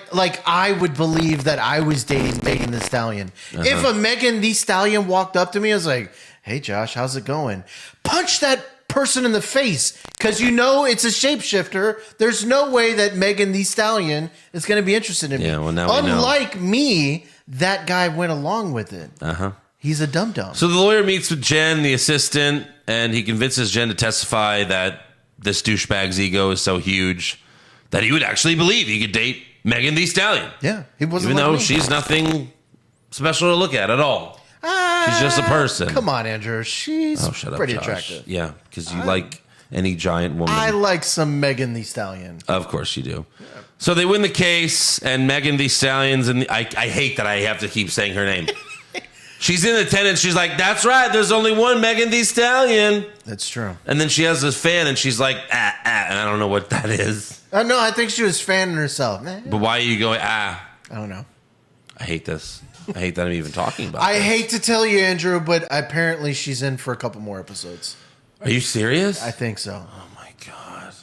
I would believe that I was dating Megan Thee Stallion. If a Megan Thee Stallion walked up to me, I was like, hey, Josh, how's it going? Punch that person in the face, because you know it's a shapeshifter. There's no way that Megan Thee Stallion is going to be interested in me. Yeah, well, now we know. Unlike me, that guy went along with it. He's a dum-dum. So the lawyer meets with Jen, the assistant, and he convinces Jen to testify that this douchebag's ego is so huge that he would actually believe he could date Megan Thee Stallion. Yeah, he wasn't Even like though me. she's nothing special to look at all. She's just a person. Come on, Andrew. She's Oh, shut up, pretty Josh. attractive. Yeah, because you like any giant woman. I like some Megan Thee Stallion. Of course you do. So they win the case, and Megan Thee Stallion's in I hate that I have to keep saying her name. She's in attendance. She's like, that's right. There's only one Megan Thee Stallion. That's true. And then she has this fan, and she's like, and I don't know what that is. No, I think she was fanning herself. But why are you going, I don't know. I hate this. I hate that I'm even talking about I this. hate to tell you, Andrew, but apparently she's in for a couple more episodes. Are you serious? I think so. Oh, my God.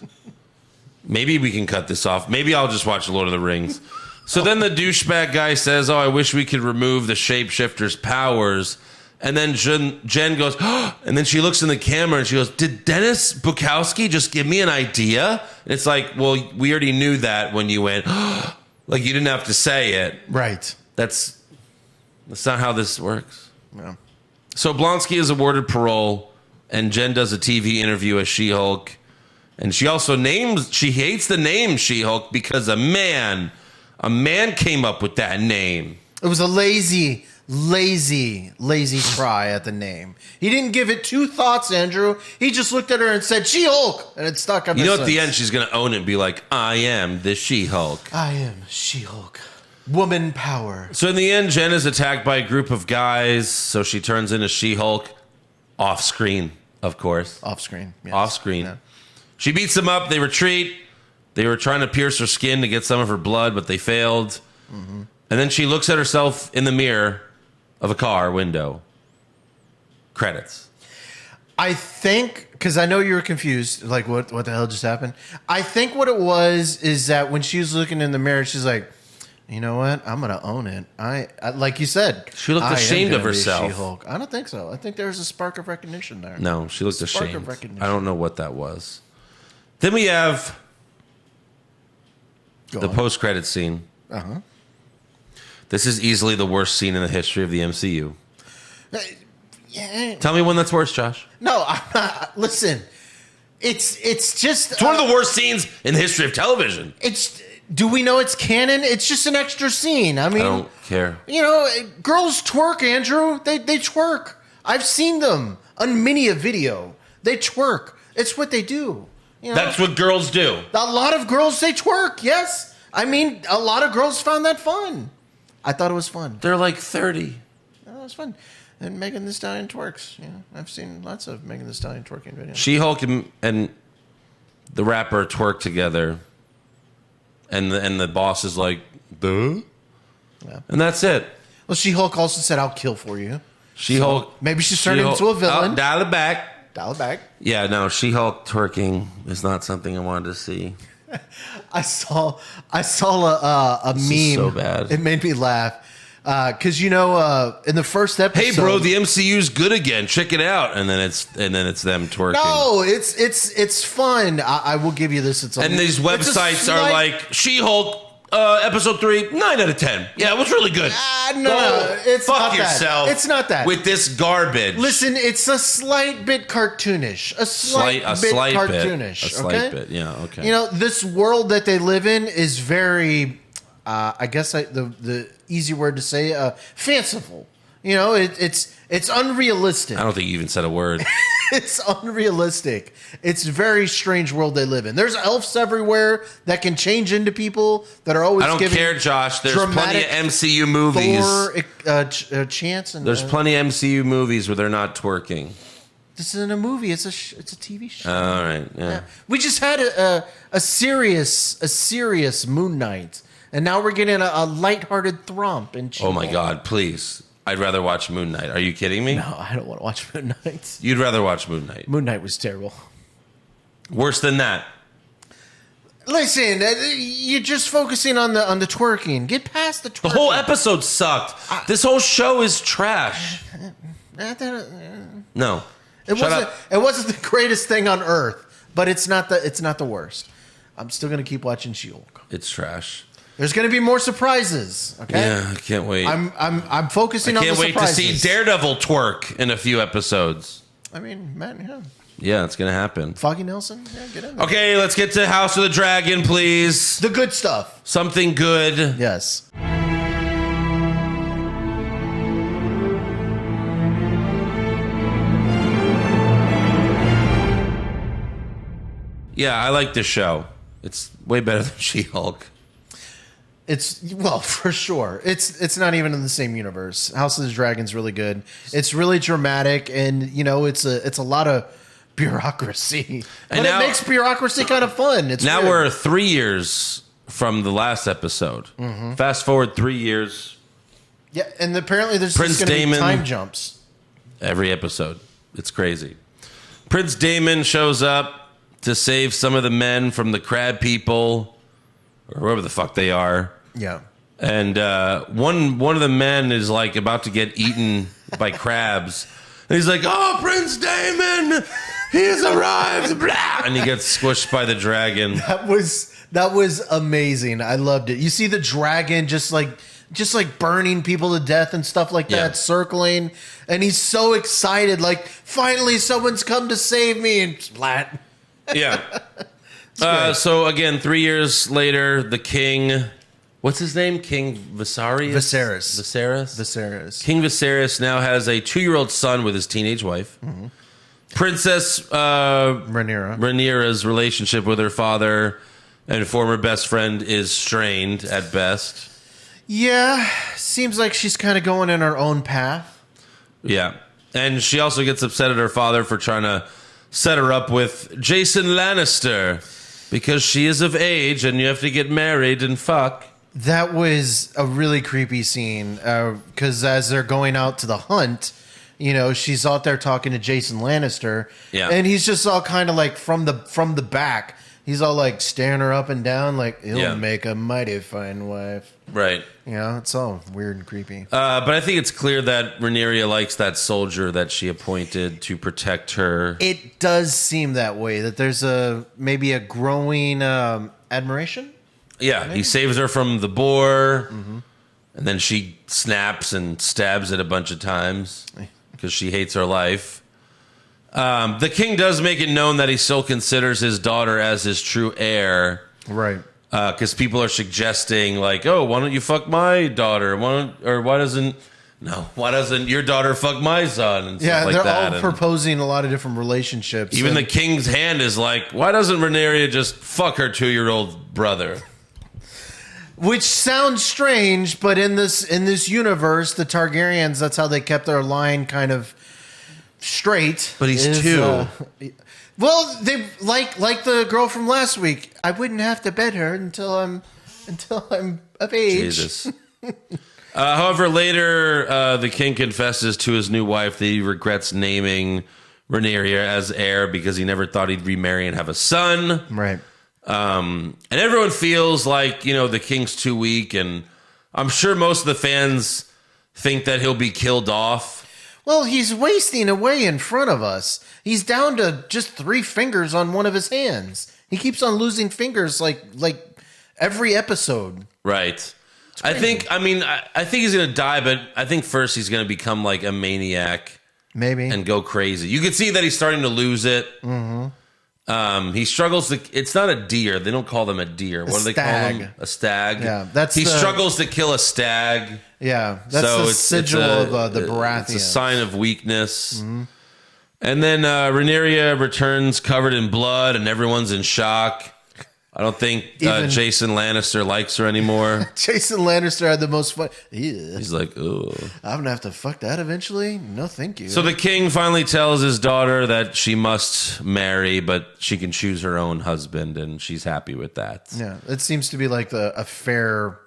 Maybe we can cut this off. Maybe I'll just watch Lord of the Rings. So then the douchebag guy says, oh, I wish we could remove the shapeshifter's powers. And then Jen goes, oh, and then she looks in the camera and she goes, did Dennis Bukowski just give me an idea? And it's like, well, we already knew that when you went, oh, like you didn't have to say it. Right. That's not how this works. No. So Blonsky is awarded parole, and Jen does a TV interview as She-Hulk. And she also she hates the name She-Hulk because a man came up with that name. It was a lazy try at the name. He didn't give it two thoughts, Andrew. He just looked at her and said, She-Hulk, and it stuck ever You know, since. at the end, she's going to own it and be like, I am the She-Hulk. I am She-Hulk. Woman power. So in the end, Jen is attacked by a group of guys, so she turns into She-Hulk off screen, of course. Off screen. Yes. Off screen. Yeah. She beats them up. They retreat. They were trying to pierce her skin to get some of her blood, but they failed. Mm-hmm. And then she looks at herself in the mirror of a car window. Credits. I think, because I know you were confused, like what the hell just happened? I think what it was is that when she was looking in the mirror, she's like, you know what? I'm gonna own it. I like you said. She looked ashamed of herself. She-Hulk. I don't think so. I think there's a spark of recognition there. No, she looked Spark ashamed. of recognition. I don't know what that was. Then we have the post-credit scene. Uh-huh. This is easily the worst scene in the history of the MCU. Yeah. Tell me when that's worse, Josh. No, I'm not. Listen, it's just. It's one of the worst sscenes in the history of television. Do we know it's canon? It's just an extra scene. I mean, I don't care. You know, girls twerk, Andrew. They twerk. I've seen them on many a video. They twerk. It's what they do. You know? That's what girls do. A lot of girls, they twerk. Yes. I mean, a lot of girls found that fun. I thought it was fun. They're like 30. Oh, it was fun. And Megan Thee Stallion twerks. You know, I've seen lots of Megan Thee Stallion twerking videos. She-Hulk and the rapper twerk together, and the boss is like, duh? Yeah. And that's it. Well, She-Hulk also said, I'll kill for you. She-Hulk. So maybe she's turned into a villain. Dial it back. Dial it back. Yeah, no, She-Hulk twerking is not something I wanted to see. I saw a meme. Is so bad. It made me laugh. Because in the first episode, Hey, bro, the MCU's good again. Check it out, and then it's them twerking. No, it's fun. I will give you this. And these websites are like She-Hulk episode 3, 9 out of 10. Yeah, it was really good. No, it's fuck not yourself. That. It's not that with this garbage. Listen, it's a slight bit cartoonish. A slight bit cartoonish. A slight bit. Yeah. Okay. You know, this world that they live in is very. I guess the easy word to say, fanciful. You know, it's unrealistic. I don't think you even said a word. It's unrealistic. It's a very strange world they live in. There's elves everywhere that can change into people that are always. I don't care, Josh. There's plenty of MCU movies. Thor, chance and there's plenty of MCU movies where they're not twerking. This isn't a movie. It's a TV show. All right. Yeah. We just had a serious Moon Knight. And now we're getting a lighthearted Thrump. Oh, my God, please. I'd rather watch Moon Knight. Are you kidding me? No, I don't want to watch Moon Knight. You'd rather watch Moon Knight. Moon Knight was terrible. Worse than that. Listen, you're just focusing on the twerking. Get past the twerking. The whole episode sucked. This whole show is trash. No. It wasn't the greatest thing on earth, but it's not the worst. I'm still going to keep watching She-Hulk. It's trash. There's going to be more surprises. Okay. Yeah, I can't wait. I'm focusing on the surprises. I can't wait to see Daredevil twerk in a few episodes. I mean, man, yeah. Yeah, it's going to happen. Foggy Nelson, yeah, get in there. Okay, let's get to House of the Dragon, please. The good stuff. Something good. Yes. Yeah, I like this show. It's way better than She-Hulk. For sure. It's not even in the same universe. House of the Dragon's really good. It's really dramatic, and it's a lot of bureaucracy. And now, it makes bureaucracy kind of fun. Now we're 3 years from the last episode. Mm-hmm. Fast forward 3 years. Yeah, and apparently there's Prince going to be Damon, time jumps. Every episode. It's crazy. Prince Damon shows up to save some of the men from the crab people, or whoever the fuck they are. Yeah. And one of the men is like about to get eaten by crabs. And he's like, "Oh, Prince Damon, he has arrived." Blah! And he gets squished by the dragon. That was amazing. I loved it. You see the dragon just like burning people to death and stuff like that, circling. And he's so excited, like, finally someone's come to save me, and splat. Yeah. So again, 3 years later, the king, what's his name? King Viserys? Viserys. King Viserys now has a 2-year-old son with his teenage wife. Mm-hmm. Princess Rhaenyra's relationship with her father and former best friend is strained at best. Yeah, seems like she's kind of going in her own path. Yeah. And she also gets upset at her father for trying to set her up with Jason Lannister because she is of age and you have to get married and fuck. That was a really creepy scene because as they're going out to the hunt, you know, she's out there talking to Jason Lannister, and he's just all kind of like from the back. He's all like staring her up and down, like he'll make a mighty fine wife. Right. You know, it's all weird and creepy. But I think it's clear that Rhaenyra likes that soldier that she appointed to protect her. It does seem that way. That there's maybe a growing admiration. Yeah, he saves her from the boar, and then she snaps and stabs it a bunch of times because she hates her life. The king does make it known that he still considers his daughter as his true heir. Right. Because people are suggesting, like, oh, why don't you fuck my daughter? Why doesn't your daughter fuck my son? And stuff like they're that. all proposing a lot of different relationships. Even the king's hand is like, why doesn't Rhaenyra just fuck her 2-year-old brother? Which sounds strange, but in this universe, the Targaryens, that's how they kept their line kind of straight. But he's 2. Well, they like the girl from last week. I wouldn't have to bed her until I'm of age. Jesus. However, later the king confesses to his new wife that he regrets naming Rhaenyra as heir because he never thought he'd remarry and have a son. Right. And everyone feels like, you know, the king's too weak, and I'm sure most of the fans think that he'll be killed off. Well, he's wasting away in front of us. He's down to just 3 fingers on one of his hands. He keeps on losing fingers like every episode. Right. I think he's going to die, but I think first he's going to become like a maniac. Maybe. And go crazy. You can see that he's starting to lose it. Mm-hmm. He struggles to... It's not a deer. They don't call them a deer. What do they call them? A stag. Yeah, he struggles to kill a stag. Yeah, that's the sigil of the Baratheons. It's a sign of weakness. Mm-hmm. And then Rhaenyra returns covered in blood, and everyone's in shock. I don't think Jason Lannister likes her anymore. Jason Lannister had the most fun. He's like, oh, I'm gonna have to fuck that eventually. No, thank you. So the king finally tells his daughter that she must marry, but she can choose her own husband, and she's happy with that. Yeah, it seems to be like a fair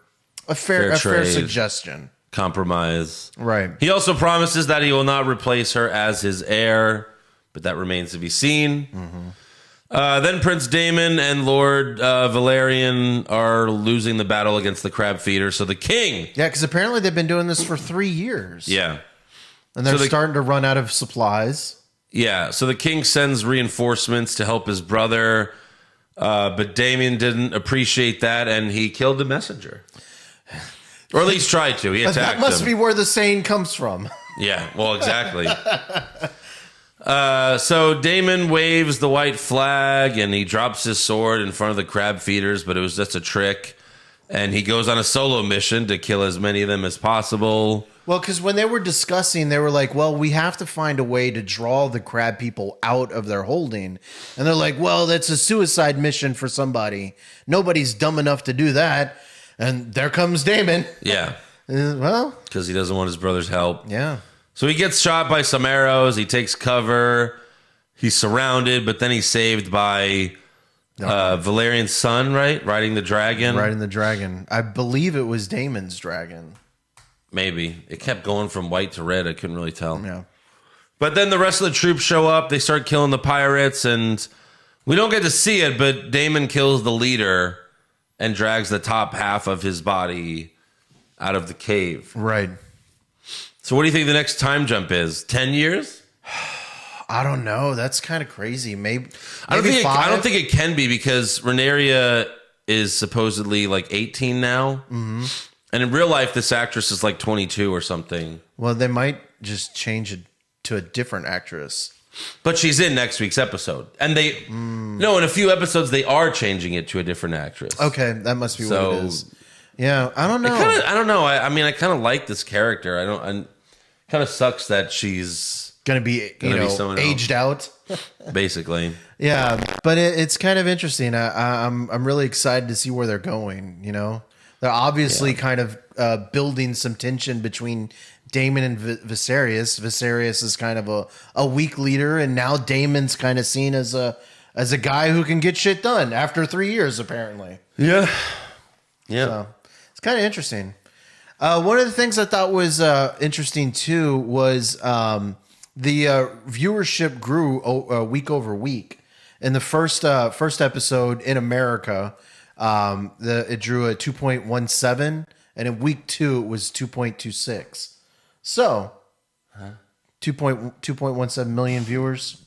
suggestion. Compromise. Right. He also promises that he will not replace her as his heir, but that remains to be seen. Mm-hmm. Then Prince Daemon and Lord Valerian are losing the battle against the crab feeder. So the king... Yeah, because apparently they've been doing this for 3 years. Yeah. And they're starting to run out of supplies. Yeah, so the king sends reinforcements to help his brother, but Daemon didn't appreciate that, and he killed the messenger. Or at least tried to. He attacked him. That must be where the saying comes from. Yeah, well, exactly. So Daemon waves the white flag and he drops his sword in front of the crab feeders, but it was just a trick. And he goes on a solo mission to kill as many of them as possible. Well, because when they were discussing, they were like, well, we have to find a way to draw the crab people out of their holding. And they're like, well, that's a suicide mission for somebody. Nobody's dumb enough to do that. And there comes Daemon. Yeah. Well, because he doesn't want his brother's help. Yeah. So he gets shot by some arrows. He takes cover. He's surrounded, but then he's saved by Valerian's son, right? Riding the dragon. Riding the dragon. I believe it was Daemon's dragon. Maybe. It kept going from white to red. I couldn't really tell. Yeah. But then the rest of the troops show up. They start killing the pirates, and we don't get to see it, but Daemon kills the leader and drags the top half of his body out of the cave. Right. So what do you think the next time jump is? 10 years? I don't know. That's kind of crazy. Maybe I don't think it can be because Rhaenyra is supposedly like 18 now. Mm-hmm. And in real life, this actress is like 22 or something. Well, they might just change it to a different actress. But she's in next week's episode. And in a few episodes, they are changing it to a different actress. Okay, that must be what it is. Yeah, I don't know. I don't know. I mean, I kind of like this character. Kind of sucks that she's going to be aged out. Basically. Yeah, but it's kind of interesting. I'm really excited to see where they're going, you know? They're obviously kind of building some tension between Daemon and Viserys. Viserys is kind of a weak leader, and now Daemon's kind of seen as a guy who can get shit done after 3 years, apparently. Yeah. So it's kind of interesting. One of the things I thought was interesting too was the viewership grew week over week. In the first episode in America, it drew a 2.17, and in week 2 it was 2.26. So, 2.17 million viewers.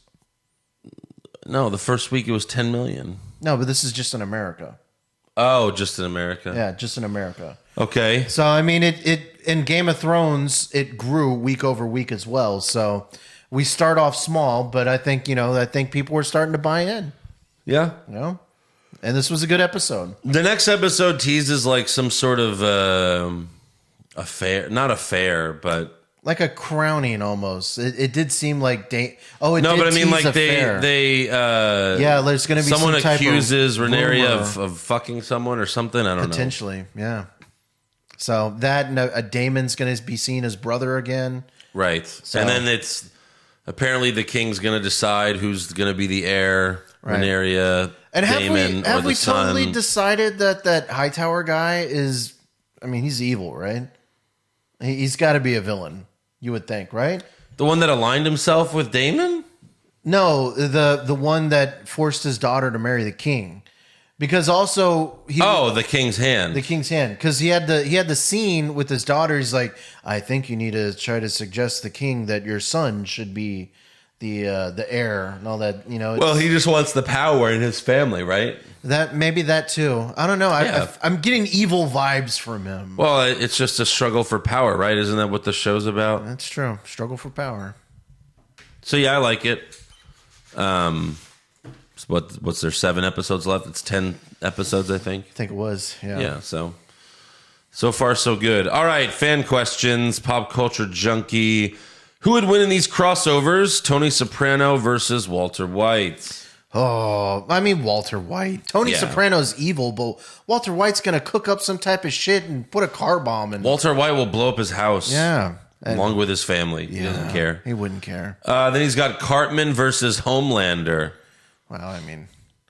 No, the first week it was 10 million. No, but this is just in America. Oh, just in America. Yeah, just in America. Okay. So I mean, it in Game of Thrones it grew week over week as well. So we start off small, but I think people were starting to buy in. Yeah. And this was a good episode. The next episode teases like some sort of affair, not affair, but Like a crowning almost. It did seem like but I mean like they there's going to be someone some type accuses of Rhaenyra rumor. of fucking someone or something. I don't know. Potentially, yeah. So that and a Daemon's going to be seen as brother again. Right. And then it's apparently the king's going to decide who's going to be the heir, Right. Rhaenyra, And Daemon, have or the we son. totally decided that Hightower guy is? I mean, he's evil, right? He's got to be a villain. You would think, right? The one that aligned himself with Daemon? No, the one that forced his daughter to marry the king, because also the king's hand. the king's hand, because he had the scene with his daughter. He's like, I think you need to try to suggest the king that your son should be the heir and all that. Well, he just wants the power in his family, right? that maybe that too. I don't know. I'm getting evil vibes from him. Well, it's just a struggle for power, right? Isn't that what the show's about? That's true. Struggle for power. So yeah, I like it. What's there? 7 episodes left. It's 10 episodes, I think. I think it was. Yeah. Yeah. So far so good. All right, fan questions. Pop culture junkie. Who would win in these crossovers? Tony Soprano versus Walter White. Oh, I mean, Walter White. Tony Yeah. Soprano's evil, but Walter White's going to cook up some type of shit and put a car bomb in. Walter White will blow up his house. Yeah. Along with his family. He doesn't care. He wouldn't care. Then he's got Cartman versus Homelander. Well, I mean,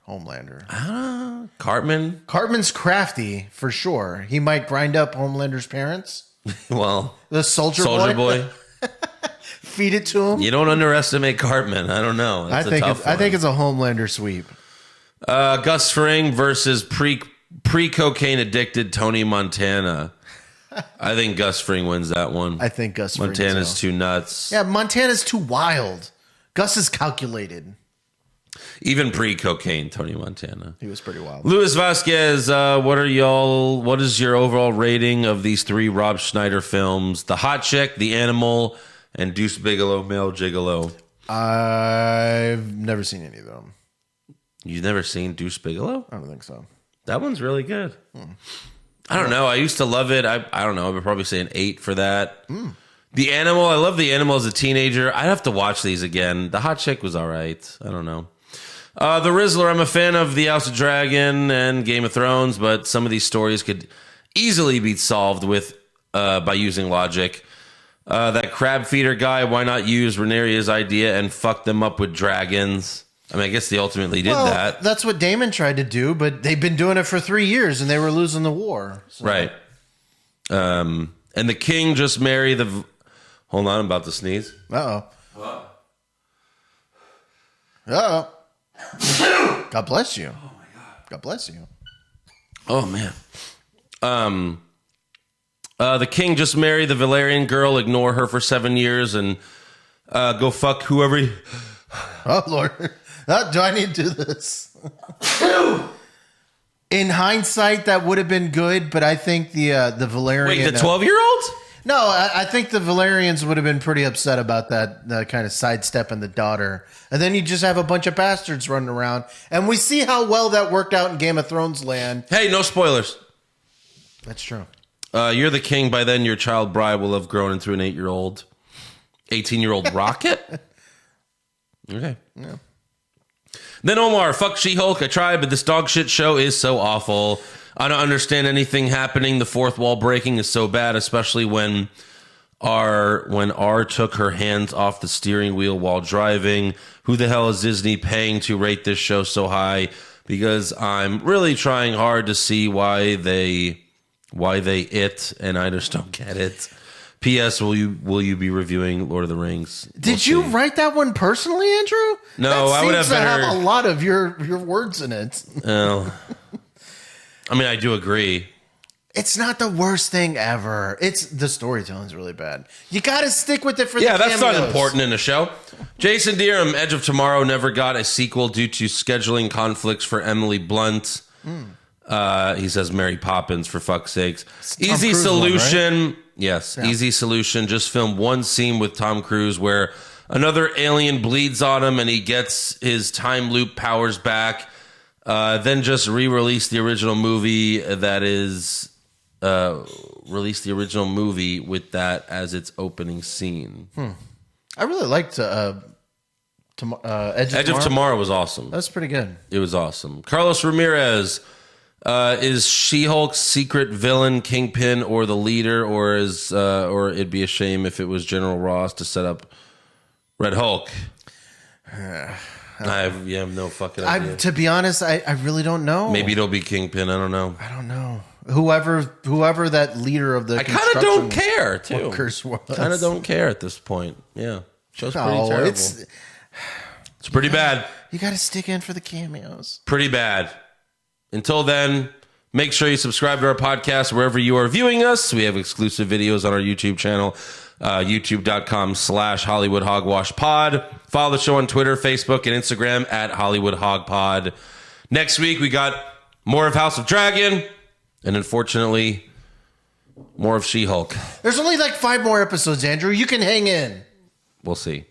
Homelander. Cartman? Cartman's crafty, for sure. He might grind up Homelander's parents. Well, The soldier boy. Feed it to him. You don't underestimate Cartman. I don't know. That's I a tough think one. it's a Homelander sweep. Gus Fring versus pre-cocaine addicted Tony Montana. I think Gus Fring wins that one. I think Gus Fring Montana's too. too nuts. Yeah, Montana's too wild. Gus is calculated. Even pre-cocaine, Tony Montana. He was pretty wild. Luis Vasquez, what is your overall rating of these 3 Rob Schneider films? The Hot Chick, The Animal, and Deuce Bigalow, Male Gigolo. I've never seen any of them. You've never seen Deuce Bigalow? I don't think so. That one's really good. I don't know. I used to love it. I don't know. I would probably say an 8 for that. The Animal. I love The Animal as a teenager. I'd have to watch these again. The Hot Chick was all right. I don't know. The Rizzler. I'm a fan of The House of Dragon and Game of Thrones, but some of these stories could easily be solved with by using logic. That crab feeder guy. Why not use Rhaenyra's idea and fuck them up with dragons? I mean, I guess they ultimately did that. That's what Daemon tried to do, but they've been doing it for 3 years and they were losing the war. So. Right. And the king just married the... Hold on, I'm about to sneeze. Uh-oh. Uh-oh. God bless you. Oh, my God. God bless you. Oh, man. The king just married the Valerian girl, ignore her for 7 years, and go fuck whoever... Oh, Lord. Do I need to do this? In hindsight, that would have been good, but I think the Valerian... Wait, the 12-year-old? No, I think the Valerians would have been pretty upset about that kind of sidestepping the daughter. And then you just have a bunch of bastards running around. And we see how well that worked out in Game of Thrones land. Hey, no spoilers. That's true. You're the king. By then, your child bride will have grown into an 18-year-old rocket? Okay. Yeah. Then Omar, fuck She-Hulk. I tried, but this dog shit show is so awful. I don't understand anything happening. The fourth wall breaking is so bad, especially when R took her hands off the steering wheel while driving. Who the hell is Disney paying to rate this show so high? Because I'm really trying hard to see why they it, and I just don't get it. P.S. Will you be reviewing Lord of the Rings? Did you write that one personally, Andrew? No, that I would have seems to better. have a lot of your words in it. Oh. I mean, I do agree. It's not the worst thing ever. It's the storytelling's really bad. You got to stick with it for the That's not cameos. important in a show. Jason Deerham, Edge of Tomorrow never got a sequel due to scheduling conflicts for Emily Blunt. He says Mary Poppins, for fuck's sakes. Easy Cruise solution. one, right? Yes, easy solution. Just film one scene with Tom Cruise where another alien bleeds on him and he gets his time loop powers back. Then just re-release the original movie release the original movie with that as its opening scene. I really liked Edge Edge of Tomorrow was awesome. That's pretty good. It was awesome. Carlos Ramirez, is She-Hulk's secret villain Kingpin or the leader, or it'd be a shame if it was General Ross to set up Red Hulk? I have no fucking idea. To be honest, I really don't know. Maybe it'll be Kingpin. I don't know. I don't know. Whoever that leader of the I kind of don't care too. workers was. Kind of don't care at this point. Yeah, show's pretty No, terrible. it's pretty bad. you got to stick in for the cameos. Pretty bad. Until then, make sure you subscribe to our podcast wherever you are viewing us. We have exclusive videos on our YouTube channel, youtube.com/Hollywood Hogwash Pod. Follow the show on Twitter, Facebook, and Instagram at Hollywood Hog Pod. Next week, we got more of House of Dragon, and unfortunately, more of She-Hulk. There's only like 5 more episodes, Andrew. You can hang in. We'll see.